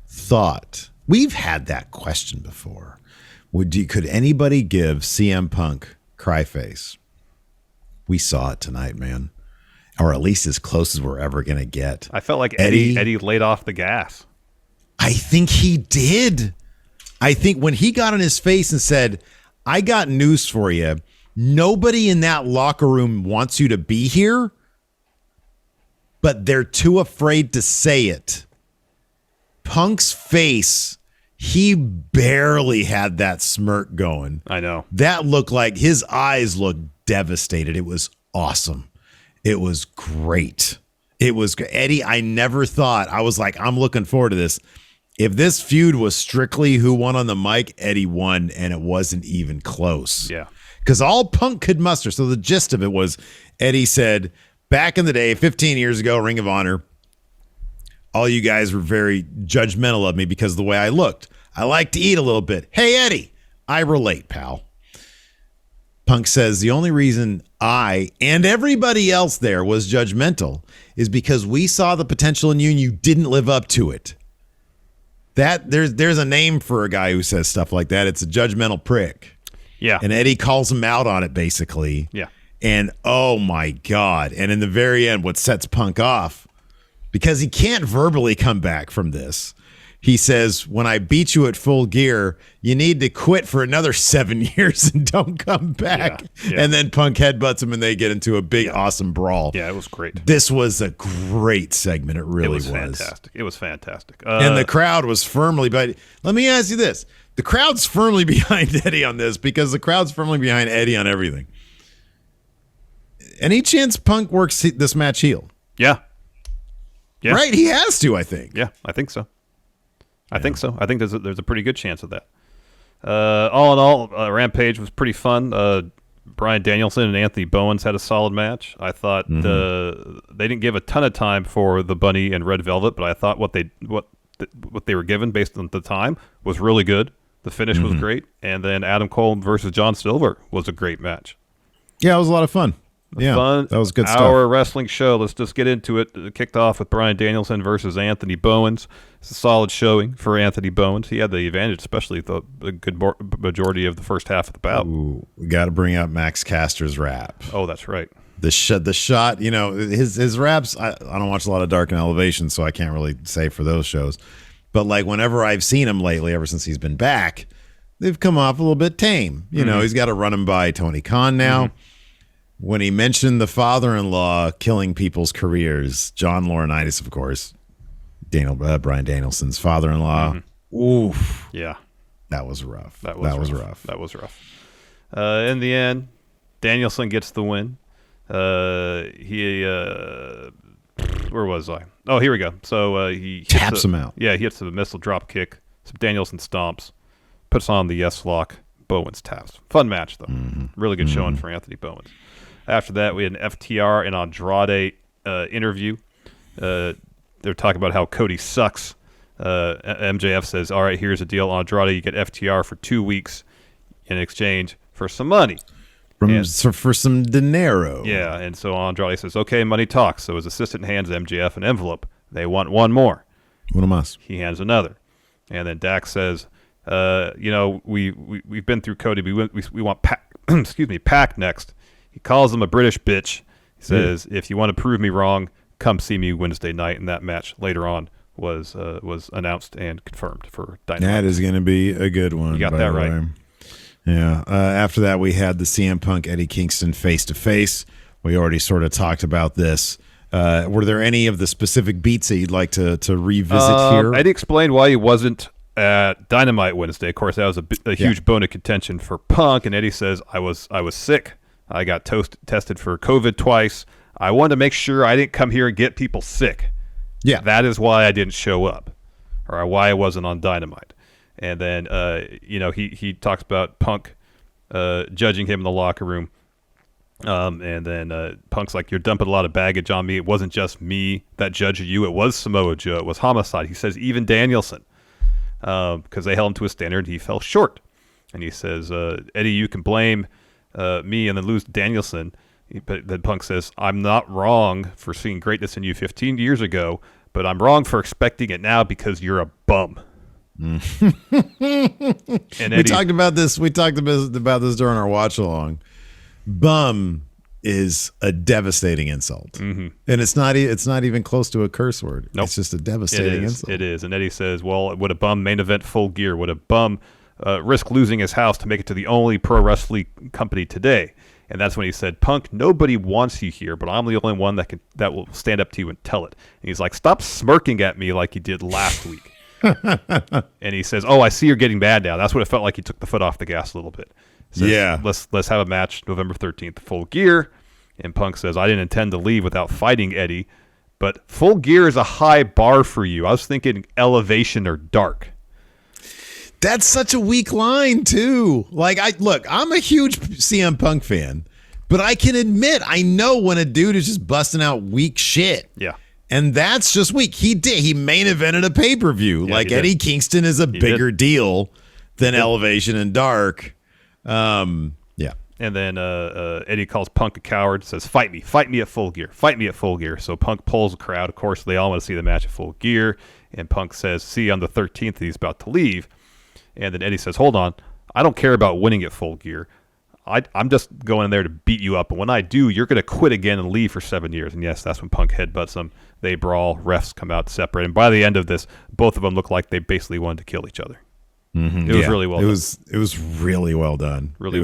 thought. We've had that question before. Could anybody give CM Punk cry face? We saw it tonight, man. Or at least as close as we're ever going to get. I felt like Eddie laid off the gas. I think he did. I think when he got on his face and said, I got news for you. Nobody in that locker room wants you to be here, but they're too afraid to say it. Punk's face, he barely had that smirk going. I know. That looked like his eyes looked devastated. It was awesome. It was great. It was Eddie. I never thought. I was like, I'm looking forward to this. If this feud was strictly who won on the mic, Eddie won, and it wasn't even close. Yeah. Because all Punk could muster. So the gist of it was Eddie said, back in the day, 15 years ago, Ring of Honor, all you guys were very judgmental of me because of the way I looked. I like to eat a little bit. Hey, Eddie, I relate, pal. Punk says the only reason I and everybody else there was judgmental is because we saw the potential in you and you didn't live up to it. That there's a name for a guy who says stuff like that. It's a judgmental prick. Yeah. And Eddie calls him out on it, basically. Yeah. And oh my God. And in the very end, what sets Punk off, because he can't verbally come back from this, he says, when I beat you at Full Gear, you need to quit for another 7 years and don't come back. Yeah. And then Punk headbutts him and they get into a big, awesome brawl. Yeah, it was great. This was a great segment. It really was. Fantastic. It was fantastic. And the crowd was firmly, but let me ask you this. The crowd's firmly behind Eddie on this because the crowd's firmly behind Eddie on everything. Any chance Punk works this match heel? Yeah. Right? He has to, I think. Yeah, I think so. I think so. I think there's a pretty good chance of that. All in all, Rampage was pretty fun. Bryan Danielson and Anthony Bowens had a solid match. I thought they didn't give a ton of time for the Bunny and Red Velvet, but I thought what they were given based on the time was really good. The finish was great, and then Adam Cole versus John Silver was a great match. Yeah, it was a lot of fun. That was good stuff. Our wrestling show. Let's just get into it. It kicked off with Bryan Danielson versus Anthony Bowens. It's a solid showing for Anthony Bowens. He had the advantage, especially the good majority of the first half of the bout. Ooh, we got to bring out Max Caster's rap. Oh, that's right. The shot. You know, his raps. I don't watch a lot of Dark and Elevation, so I can't really say for those shows. But like whenever I've seen him lately, ever since he's been back, they've come off a little bit tame. You know, he's got to run him by Tony Khan now. When he mentioned the father-in-law killing people's careers, John Laurinaitis, of course, Bryan Danielson's father-in-law. Oof. Yeah. That was rough. That was rough. In the end, Danielson gets the win. Where was I? Oh, here we go. So he taps him out. Yeah, he hits the missile drop kick. So Danielson stomps, puts on the yes lock. Bowens taps. Fun match, though. Really good showing for Anthony Bowens. After that, we had an FTR and Andrade interview. they're talking about how Cody sucks. MJF says, all right, here's a deal, Andrade. You get FTR for 2 weeks in exchange for some money. For some dinero. Yeah, and so Andrade says, okay, money talks. So his assistant hands MJF an envelope. They want one more. Uno más. He hands another. And then Dax says, we've been through Cody. We want Pac, Pac next. He calls him a British bitch. He says, if you want to prove me wrong, come see me Wednesday night. And that match later on was announced and confirmed for Dynamite. That is going to be a good one. You got that right. Way. Yeah. After that, we had the CM Punk Eddie Kingston face-to-face. We already sort of talked about this. Were there any of the specific beats that you'd like to revisit here? Eddie explained why he wasn't at Dynamite Wednesday. Of course, that was a huge bone of contention for Punk. And Eddie says, I was sick. I got tested for COVID twice. I wanted to make sure I didn't come here and get people sick. Yeah. That is why I didn't show up, or why I wasn't on Dynamite. And then, he talks about Punk judging him in the locker room. And then Punk's like, you're dumping a lot of baggage on me. It wasn't just me that judged you. It was Samoa Joe. It was Homicide. He says even Danielson, because they held him to a standard. He fell short. And he says, Eddie, you can blame me and then lose Danielson. But then Punk says, I'm not wrong for seeing greatness in you 15 years ago, but I'm wrong for expecting it now because you're a bum. And Eddie, we talked about this during our watch along. Bum is a devastating insult, and it's not even close to a curse word. Nope. It's just a devastating insult. It is. And Eddie says, well, would a bum main event Full Gear? Would a bum risk losing his house to make it to the only pro wrestling company today? And that's when he said, Punk, nobody wants you here, but I'm the only one that will stand up to you and tell it. And he's like, stop smirking at me like you did last week. And he says, oh, I see you're getting mad now. That's what it felt like. He took the foot off the gas a little bit. Says, yeah. Let's have a match November 13th, Full Gear. And Punk says, I didn't intend to leave without fighting Eddie, but Full Gear is a high bar for you. I was thinking Elevation or Dark. That's such a weak line, too. Like, I'm a huge CM Punk fan, but I can admit, I know when a dude is just busting out weak shit. Yeah. And that's just weak. He main evented a pay-per-view. Yeah, like, Eddie Kingston is a bigger deal than Elevation and Dark. Yeah. And then Eddie calls Punk a coward, says, fight me at Full Gear, fight me at Full Gear. So Punk pulls the crowd. Of course, they all want to see the match at Full Gear. And Punk says, see you on the 13th. He's about to leave. And then Eddie says, hold on, I don't care about winning at Full Gear. I'm just going in there to beat you up. And when I do, you're going to quit again and leave for 7 years. And yes, that's when Punk headbutts him. They brawl. Refs come out separate. And by the end of this, both of them look like they basically wanted to kill each other. Mm-hmm. It was really well done. It was really well done. Really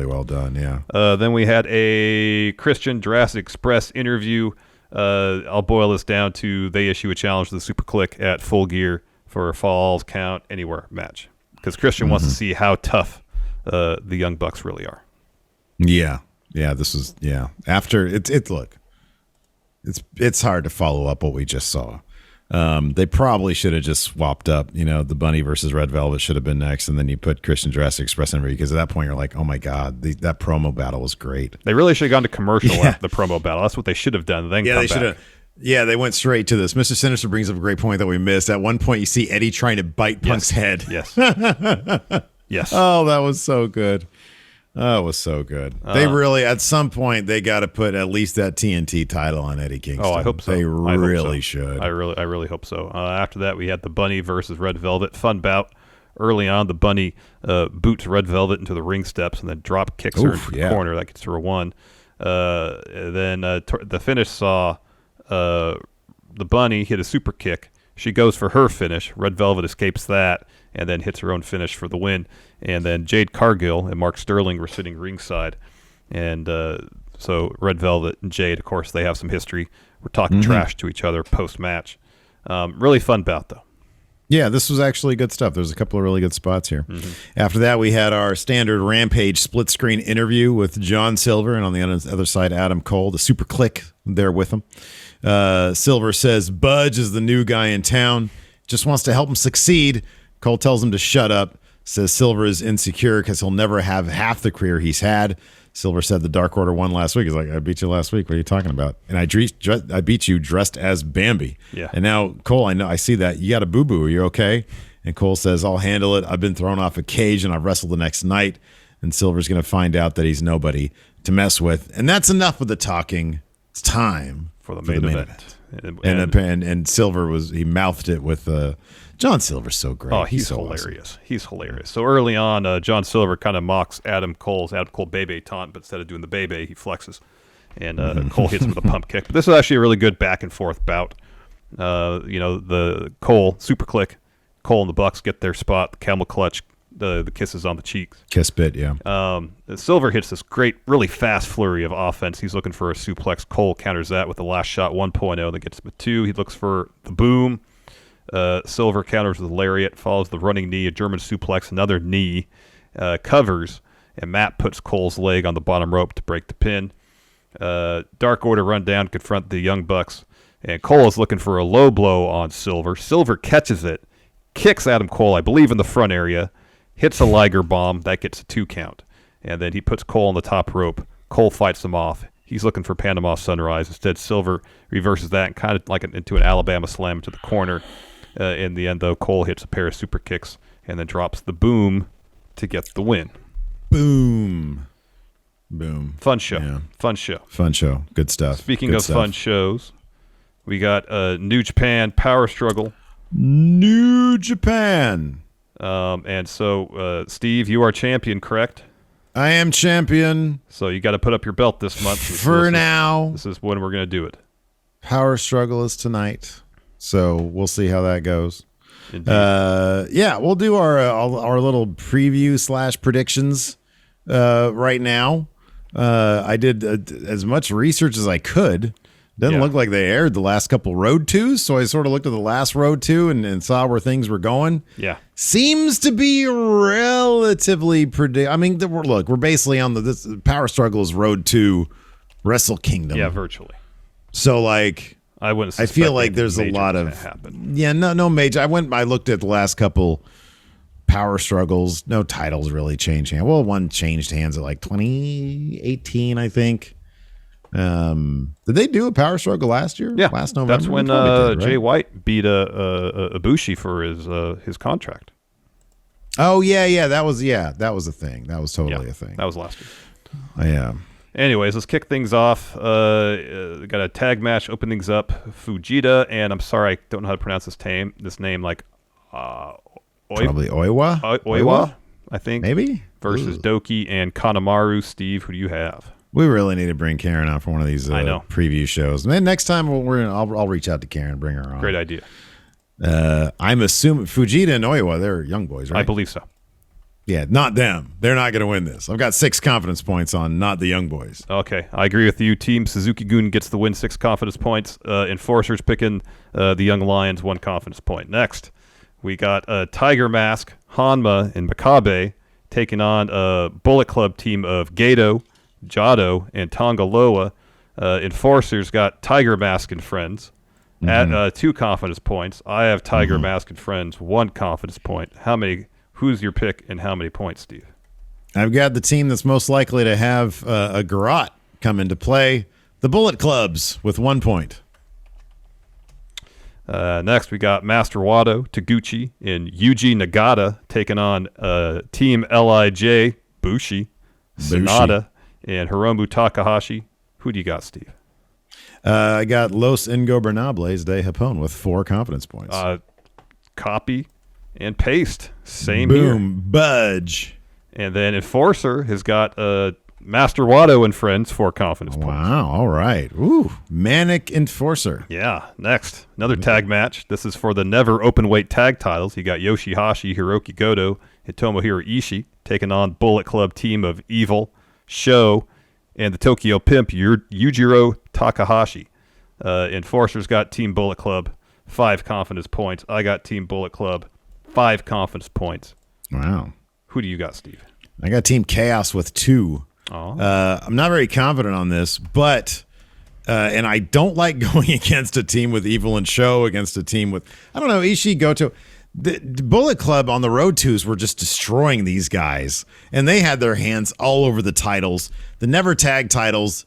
well done, yeah. Then we had a Christian Jurassic Express interview. I'll boil this down to they issue a challenge to the Super Click at Full Gear for a Falls Count Anywhere match. Because Christian wants to see how tough the Young Bucks really are. Yeah. This is After it's hard to follow up what we just saw. They probably should have just swapped up. The Bunny versus Red Velvet should have been next, and then you put Christian Jurassic Express in because at that point you're like, oh my god, that promo battle was great. They really should have gone to commercial after the promo battle. That's what they should have done. Then they should have. Yeah, they went straight to this. Mr. Sinister brings up a great point that we missed. At one point, you see Eddie trying to bite Punk's head. Yes. Yes. Oh, that was so good. Oh, it was so good. They really, at some point, they got to put at least that TNT title on Eddie Kingston. Oh, I hope so. They really should. I really hope so. After that, we had the Bunny versus Red Velvet. Fun bout. Early on, the Bunny boots Red Velvet into the ring steps and then drop kicks her into the corner. That gets her a 1. Then the finish saw the Bunny hit a super kick. She goes for her finish. Red Velvet escapes that and then hits her own finish for the win. And then Jade Cargill and Mark Sterling were sitting ringside. And so Red Velvet and Jade, of course, they have some history. We're talking trash to each other post-match. Really fun bout, though. Yeah, this was actually good stuff. There's a couple of really good spots here. After that, we had our standard Rampage split-screen interview with John Silver, and on the other side, Adam Cole, the Super Click there with him. Silver says Budge is the new guy in town, just wants to help him succeed. Cole tells him to shut up, says Silver is insecure because he'll never have half the career he's had. Silver said the Dark Order won last week. He's like, I beat you last week. What are you talking about? And I beat you dressed as Bambi. Yeah. And now, Cole, I see that. You got a boo-boo. Are you okay? And Cole says, I'll handle it. I've been thrown off a cage, and I've wrestled the next night. And Silver's going to find out that he's nobody to mess with. And that's enough of the talking. It's time for the main event. And Silver he mouthed it with John Silver's so great. Oh, he's so hilarious. Awesome. He's hilarious. So early on, John Silver kind of mocks Adam Cole Bebe taunt, but instead of doing the Bebe, he flexes. And Cole hits him with a pump kick. But this is actually a really good back and forth bout. The Cole super click, Cole and the Bucks get their spot, the camel clutch, the kisses on the cheeks. Kiss bit, yeah. Silver hits this great, really fast flurry of offense. He's looking for a suplex. Cole counters that with the last shot 1.0, then gets him a 2. He looks for the boom. Silver counters with a lariat, follows the running knee, a German suplex, another knee, covers, and Matt puts Cole's leg on the bottom rope to break the pin. Dark Order run down, confront the Young Bucks, and Cole is looking for a low blow on Silver. Silver catches it, kicks Adam Cole, I believe, in the front area, hits a Liger bomb, that gets a 2 count, and then he puts Cole on the top rope. Cole fights him off. He's looking for Panama Sunrise. Instead, Silver reverses that and kind of like into an Alabama slam to the corner. In the end, though, Cole hits a pair of super kicks and then drops the boom to get the win. Boom. Fun show. Yeah. Fun show. Fun show. Good stuff. Speaking of fun shows, we got New Japan Power Struggle. New Japan. And so, Steve, you are champion, correct? I am champion. So you got to put up your belt this month. For now. This is when we're going to do it. Power Struggle is tonight. So we'll see how that goes. Indeed. We'll do our little preview / predictions right now. I did as much research as I could. Doesn't look like they aired the last couple Road 2s, so I sort of looked at the last Road 2 and saw where things were going. Yeah. Seems to be relatively we're basically on this Power Struggle is Road 2 Wrestle Kingdom. Yeah, virtually. So like I feel like there's a lot of no major. I looked at the last couple Power Struggles. No titles really changed hands. Well, one changed hands at like 2018, I think. Did they do a Power Struggle last year? Yeah, last November. That's when right? Jay White beat Ibushi for his contract. Oh yeah, that was a thing. That was totally a thing. That was last year. Yeah. Anyways, let's kick things off. Got a tag match, open things up. Fujita and I'm sorry, I don't know how to pronounce this name. Like, probably Oiwa. Oiwa, I think. Maybe versus Doki and Kanemaru. Steve, who do you have? We really need to bring Karen out for one of these preview shows. And then next time I'll reach out to Karen and bring her on. Great idea. I'm assuming Fujita and Oiwa, they're young boys, right? I believe so. Yeah, not them. They're not going to win this. I've got 6 confidence points on not the young boys. Okay, I agree with you. Team Suzuki-gun gets the win, 6 confidence points. Enforcers picking the Young Lions, 1 confidence point. Next, we got Tiger Mask, Hanma, and Makabe taking on a Bullet Club team of Gato, Jado, and Tongaloa. Enforcers got Tiger Mask and friends at 2 confidence points. I have Tiger Mask and friends, 1 confidence point. Who's your pick and how many points, Steve? I've got the team that's most likely to have a garrote come into play, the Bullet Clubs, with 1 point. Next, we got Master Wado, Taguchi, and Yuji Nagata taking on Team LIJ, Bushi, Sonata, and Hiromu Takahashi. Who do you got, Steve? I got Los Ingobernables de Japón with 4 confidence points. Copy and paste. Same Boom, here. Boom, budge. And then Enforcer has got Master Wado and friends, 4 confidence points. Wow, all right. Ooh, Manic Enforcer. Yeah, next. Another tag match. This is for the never open-weight tag titles. You got Yoshihashi, Hiroki Goto, and Tomohiro Ishii taking on Bullet Club team of Evil, Sho, and the Tokyo Pimp, Yujiro Takahashi. Enforcer's got Team Bullet Club, 5 confidence points. I got Team Bullet Club, 5 confidence points. Wow. Who do you got, Steve? I got Team Chaos with 2. I'm not very confident on this, but and I don't like going against a team with Evil and Sho against a team with, I don't know, Ishii, Goto. The Bullet Club on the Road 2s were just destroying these guys, and they had their hands all over the titles. The Never Tag titles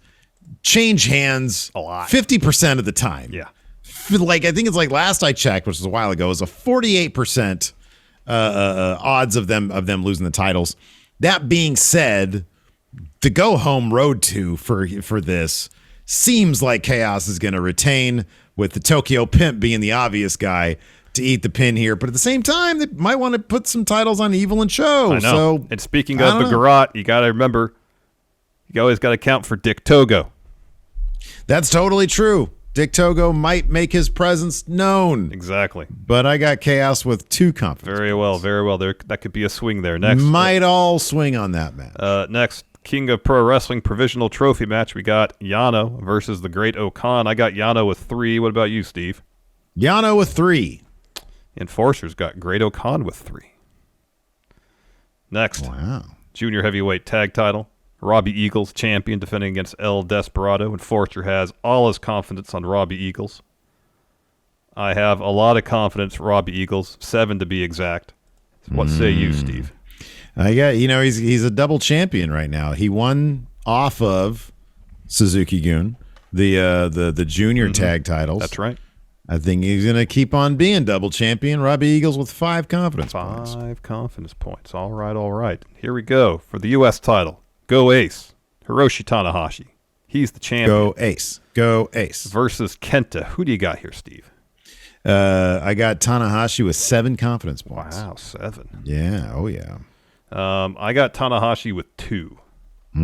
change hands a lot, 50% of the time. Yeah, like I think it's like last I checked, which was a while ago, it was a 48% odds of them losing the titles. That being said, the go home Road 2 for this seems like Chaos is going to retain, with the Tokyo Pimp being the obvious guy to eat the pin here, but at the same time, they might want to put some titles on Evil and Show. I know. So, and speaking of the garrote, you got to remember, you always got to count for Dick Togo. That's totally true. Dick Togo might make his presence known. Exactly. But I got Chaos with 2 confidence. Very well, very well. That could be a swing there. Next, might all swing on that match. Next, King of Pro Wrestling Provisional Trophy match. We got Yano versus the Great Okan. I got Yano with 3. What about you, Steve? Yano with 3. Enforcer's got Great Okan with 3. Next, wow. Junior Heavyweight Tag Title. Robbie Eagles, champion, defending against El Desperado. Enforcer has all his confidence on Robbie Eagles. I have a lot of confidence for Robbie Eagles, 7 to be exact. What say you, Steve? I got, he's a double champion right now. He won off of Suzuki-gun, the junior tag titles. That's right. I think he's going to keep on being double champion. Robbie Eagles with 5 confidence points. 5 confidence points. All right, all right. Here we go for the U.S. title. Go Ace. Hiroshi Tanahashi. He's the champion. Go Ace. Go Ace. Versus Kenta. Who do you got here, Steve? I got Tanahashi with 7 confidence points. Wow, 7. Yeah. Oh, yeah. I got Tanahashi with 2.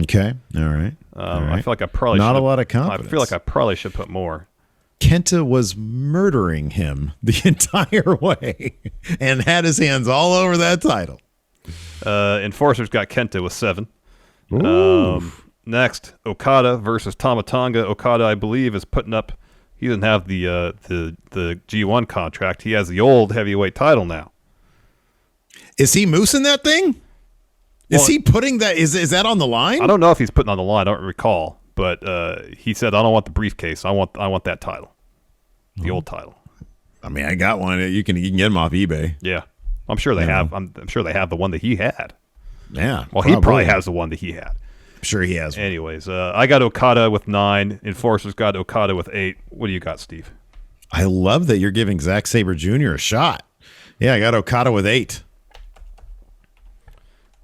Okay. All right. All right. I feel like I probably not a lot of confidence. I feel like I probably should put more. Kenta was murdering him the entire way and had his hands all over that title. Enforcer's got Kenta with 7. Next, Okada versus Tama Tonga. Okada, I believe, is putting up. He doesn't have the G1 contract. He has the old heavyweight title now. Is he moosing that thing? Is he putting that? Is that on the line? I don't know if he's putting on the line. I don't recall, but he said, "I don't want the briefcase. I want that title, the old title." I mean, I got one. You can get them off eBay. Yeah, I'm sure they have. I'm sure they have the one that he had. Yeah. Well, he probably has the one that he had. I'm sure he has one. Anyways, I got Okada with 9. Enforcer's got Okada with 8. What do you got, Steve? I love that you're giving Zack Sabre Jr. a shot. Yeah, I got Okada with 8.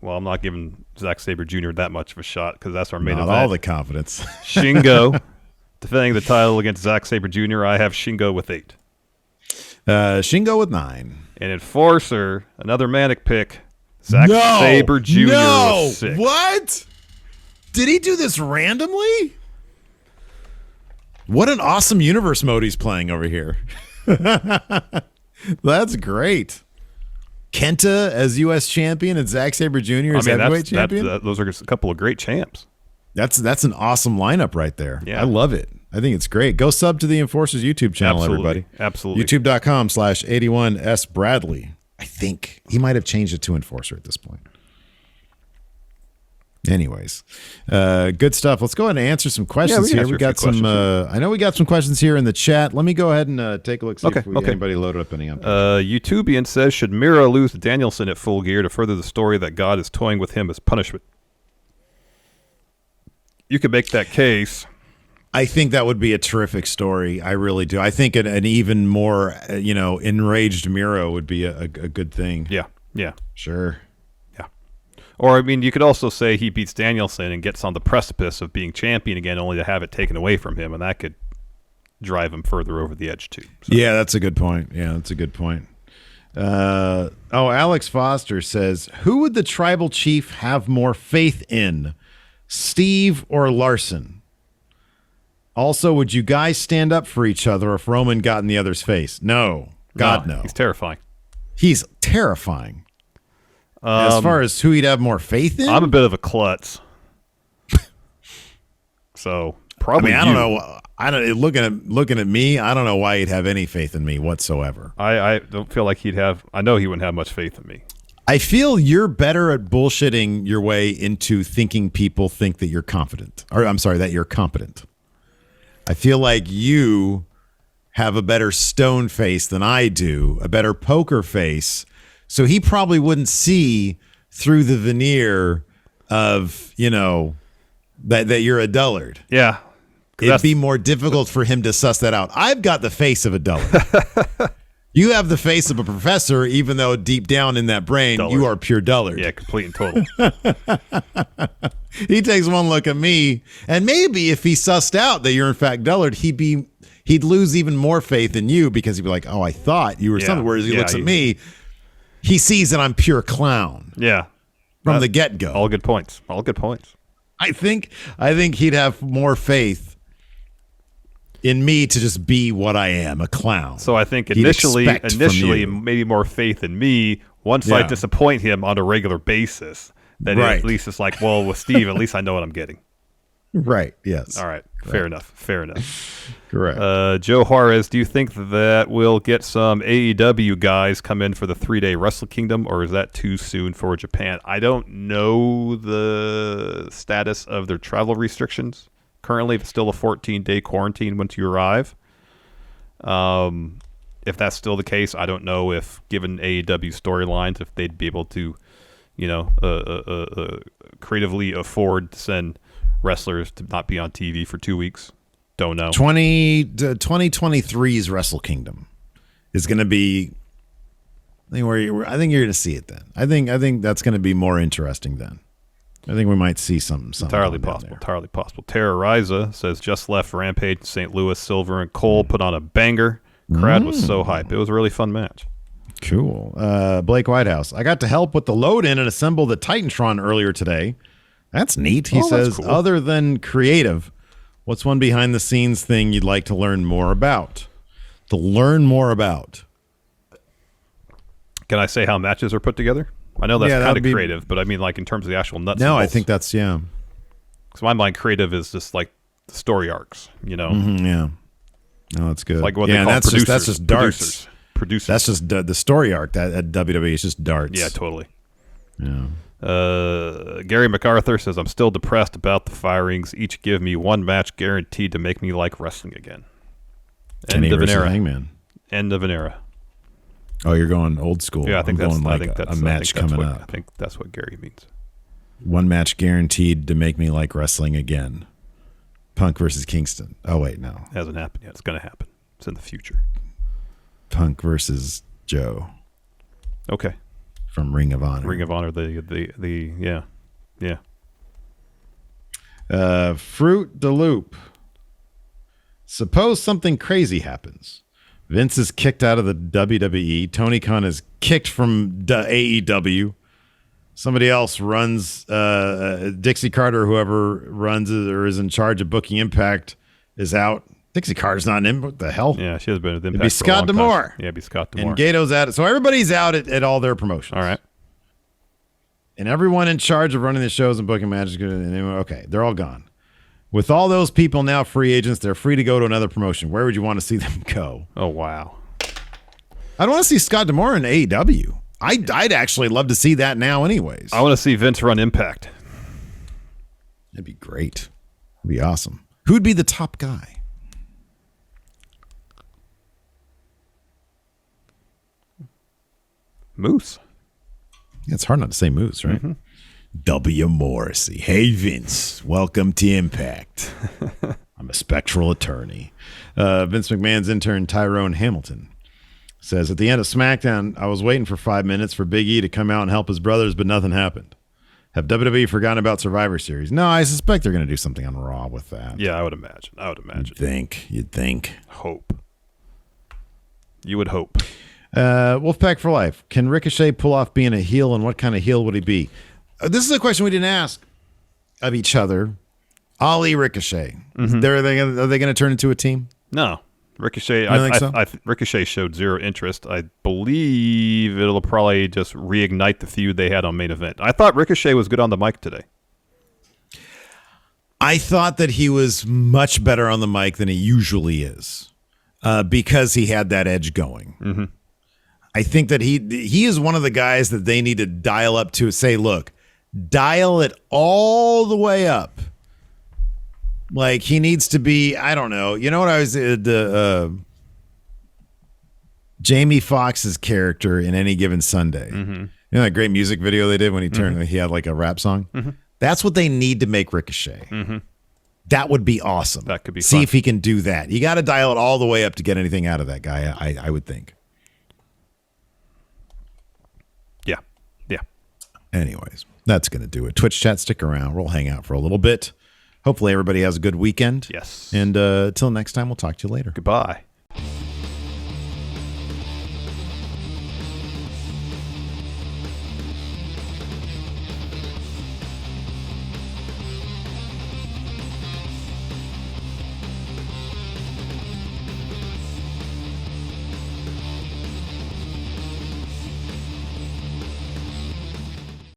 Well, I'm not giving Zack Sabre Jr. that much of a shot because that's our main event. Not all the confidence. Shingo defending the title against Zack Sabre Jr. I have Shingo with 8. Shingo with 9. And Enforcer, another manic pick, Zack Sabre Jr. with 6. What? Did he do this randomly? What an awesome universe mode he's playing over here. That's great. Kenta as U.S. champion and Zack Sabre Jr. as heavyweight champion. Those are just a couple of great champs. That's an awesome lineup right there. Yeah. I love it. I think it's great. Go sub to the Enforcers YouTube channel, everybody. Absolutely. YouTube.com/81S Bradley. I think he might have changed it to Enforcer at this point. Anyways, good stuff. Let's go ahead and answer some questions here. We got some. I know we got some questions here in the chat. Let me go ahead and take a look. See if anybody loaded up any. YouTubian says, should Miro lose to Danielson at Full Gear to further the story that God is toying with him as punishment? You could make that case. I think that would be a terrific story. I really do. I think an even more, enraged Miro would be a good thing. Yeah. Yeah. Sure. Or, I mean, you could also say he beats Danielson and gets on the precipice of being champion again, only to have it taken away from him, and that could drive him further over the edge, too. So. Yeah, that's a good point. Alex Foster says, who would the tribal chief have more faith in, Steve or Larson? Also, would you guys stand up for each other if Roman got in the other's face? No. God, no. He's terrifying. He's terrifying. As far as who he'd have more faith in? I'm a bit of a klutz. So, probably I don't know. Looking at me, I don't know why he'd have any faith in me whatsoever. I don't feel like he'd have. I know he wouldn't have much faith in me. I feel you're better at bullshitting your way into thinking people think that you're confident. Or I'm sorry, that you're competent. I feel like you have a better stone face than I do, a better poker face. So he probably wouldn't see through the veneer of, that you're a dullard. Yeah. It'd be more difficult for him to suss that out. I've got the face of a dullard. You have the face of a professor, even though deep down in that brain, dullard. You are pure dullard. Yeah, complete and total. He takes one look at me, and maybe if he sussed out that you're in fact dullard, he'd lose even more faith in you because he'd be like, oh, I thought you were something. Whereas he looks at me, he sees that I'm pure clown. Yeah. From the get-go. All good points. All good points. I think he'd have more faith in me to just be what I am, a clown. So I think initially maybe more faith in me once I disappoint him on a regular basis. Then at least it's like, well, with Steve, at least I know what I'm getting. Right. Yes. All right. Fair enough. Correct. Joe Juarez, do you think that we'll get some AEW guys come in for the 3-day Wrestle Kingdom, or is that too soon for Japan? I don't know the status of their travel restrictions. Currently, it's still a 14-day quarantine once you arrive. If that's still the case, I don't know if, given AEW storylines, if they'd be able to, creatively afford to send wrestlers to not be on TV for 2 weeks. Don't know. 2023's Wrestle Kingdom is going to be. I think you're going to see it then. I think that's going to be more interesting then. I think we might see something entirely possible. Tara Riza says just left Rampage in St. Louis. Silver and Cole put on a banger. Crowd was so hype. It was a really fun match. Cool. Blake Whitehouse. I got to help with the load in and assemble the Titantron earlier today. That's neat. He says, cool. Other than creative, what's one behind the scenes thing you'd like to learn more about? Can I say how matches are put together? I know that's kind of creative, but I mean, like in terms of the actual nuts. No, I think that's Because my mind, creative is just like the story arcs. Mm-hmm, yeah. No, that's good. It's like what they call producers. That's just darts. Producers. That's just the story arc at WWE. It's just darts. Yeah, totally. Yeah. Gary MacArthur says, I'm still depressed about the firings. Each give me one match guaranteed to make me like wrestling again. End of an era. Hangman. End of an era. Oh, you're going old school. Yeah, I think that's a match coming up. I think that's what Gary means. One match guaranteed to make me like wrestling again. Punk versus Kingston. Oh, wait, no. It hasn't happened yet. It's going to happen. It's in the future. Punk versus Joe. Okay. From Ring of Honor. Yeah. Fruit de Loop. Suppose something crazy happens. Vince is kicked out of the WWE. Tony Khan is kicked from AEW. Somebody else runs, Dixie Carter, whoever runs or is in charge of booking Impact, is out. Dixie Carter's not in. What the hell? Yeah, she has been with Impact. It'd be Scott D'Amore. Yeah, it'd be Scott D'Amore. And Gato's at it. So everybody's out at all their promotions. All right. And everyone in charge of running the shows and booking matches, okay, they're all gone. With all those people now free agents, they're free to go to another promotion. Where would you want to see them go? Oh, wow. I'd want to see Scott D'Amore in AEW. I'd actually love to see that now anyways. I want to see Vince run Impact. That'd be great. That'd be awesome. Who'd be the top guy? Moose. Yeah, it's hard not to say Moose, right? Mm-hmm. W. Morrissey. Hey, Vince. Welcome to Impact. I'm a spectral attorney. Vince McMahon's intern, Tyrone Hamilton, says, at the end of SmackDown, I was waiting for 5 minutes for Big E to come out and help his brothers, but nothing happened. Have WWE forgotten about Survivor Series? No, I suspect they're going to do something on Raw with that. Yeah, I would imagine. You'd think. Hope. You would hope. Wolfpack for life. Can Ricochet pull off being a heel, and what kind of heel would he be? This is a question we didn't ask of each other. Ali Ricochet. Mm-hmm. Are they going to turn into a team? No. Ricochet, Ricochet showed zero interest. I believe it'll probably just reignite the feud they had on Main Event. I thought Ricochet was good on the mic today. I thought that he was much better on the mic than he usually is because he had that edge going. Mm-hmm. I think that he is one of the guys that they need to dial up to say, look, dial it all the way up. Like he needs to be, I don't know. You know what I was Jamie Foxx's character in Any Given Sunday. You know that great music video they did when he turned, he had like a rap song? That's what they need to make Ricochet. That would be awesome. That could be See fun. if he can do that. You got to dial it all the way up to get anything out of that guy, I would think. Yeah. Yeah. Anyways, that's going to do it. Twitch chat, stick around. We'll hang out for a little bit. Hopefully everybody has a good weekend. Yes. And until next time, we'll talk to you later. Goodbye.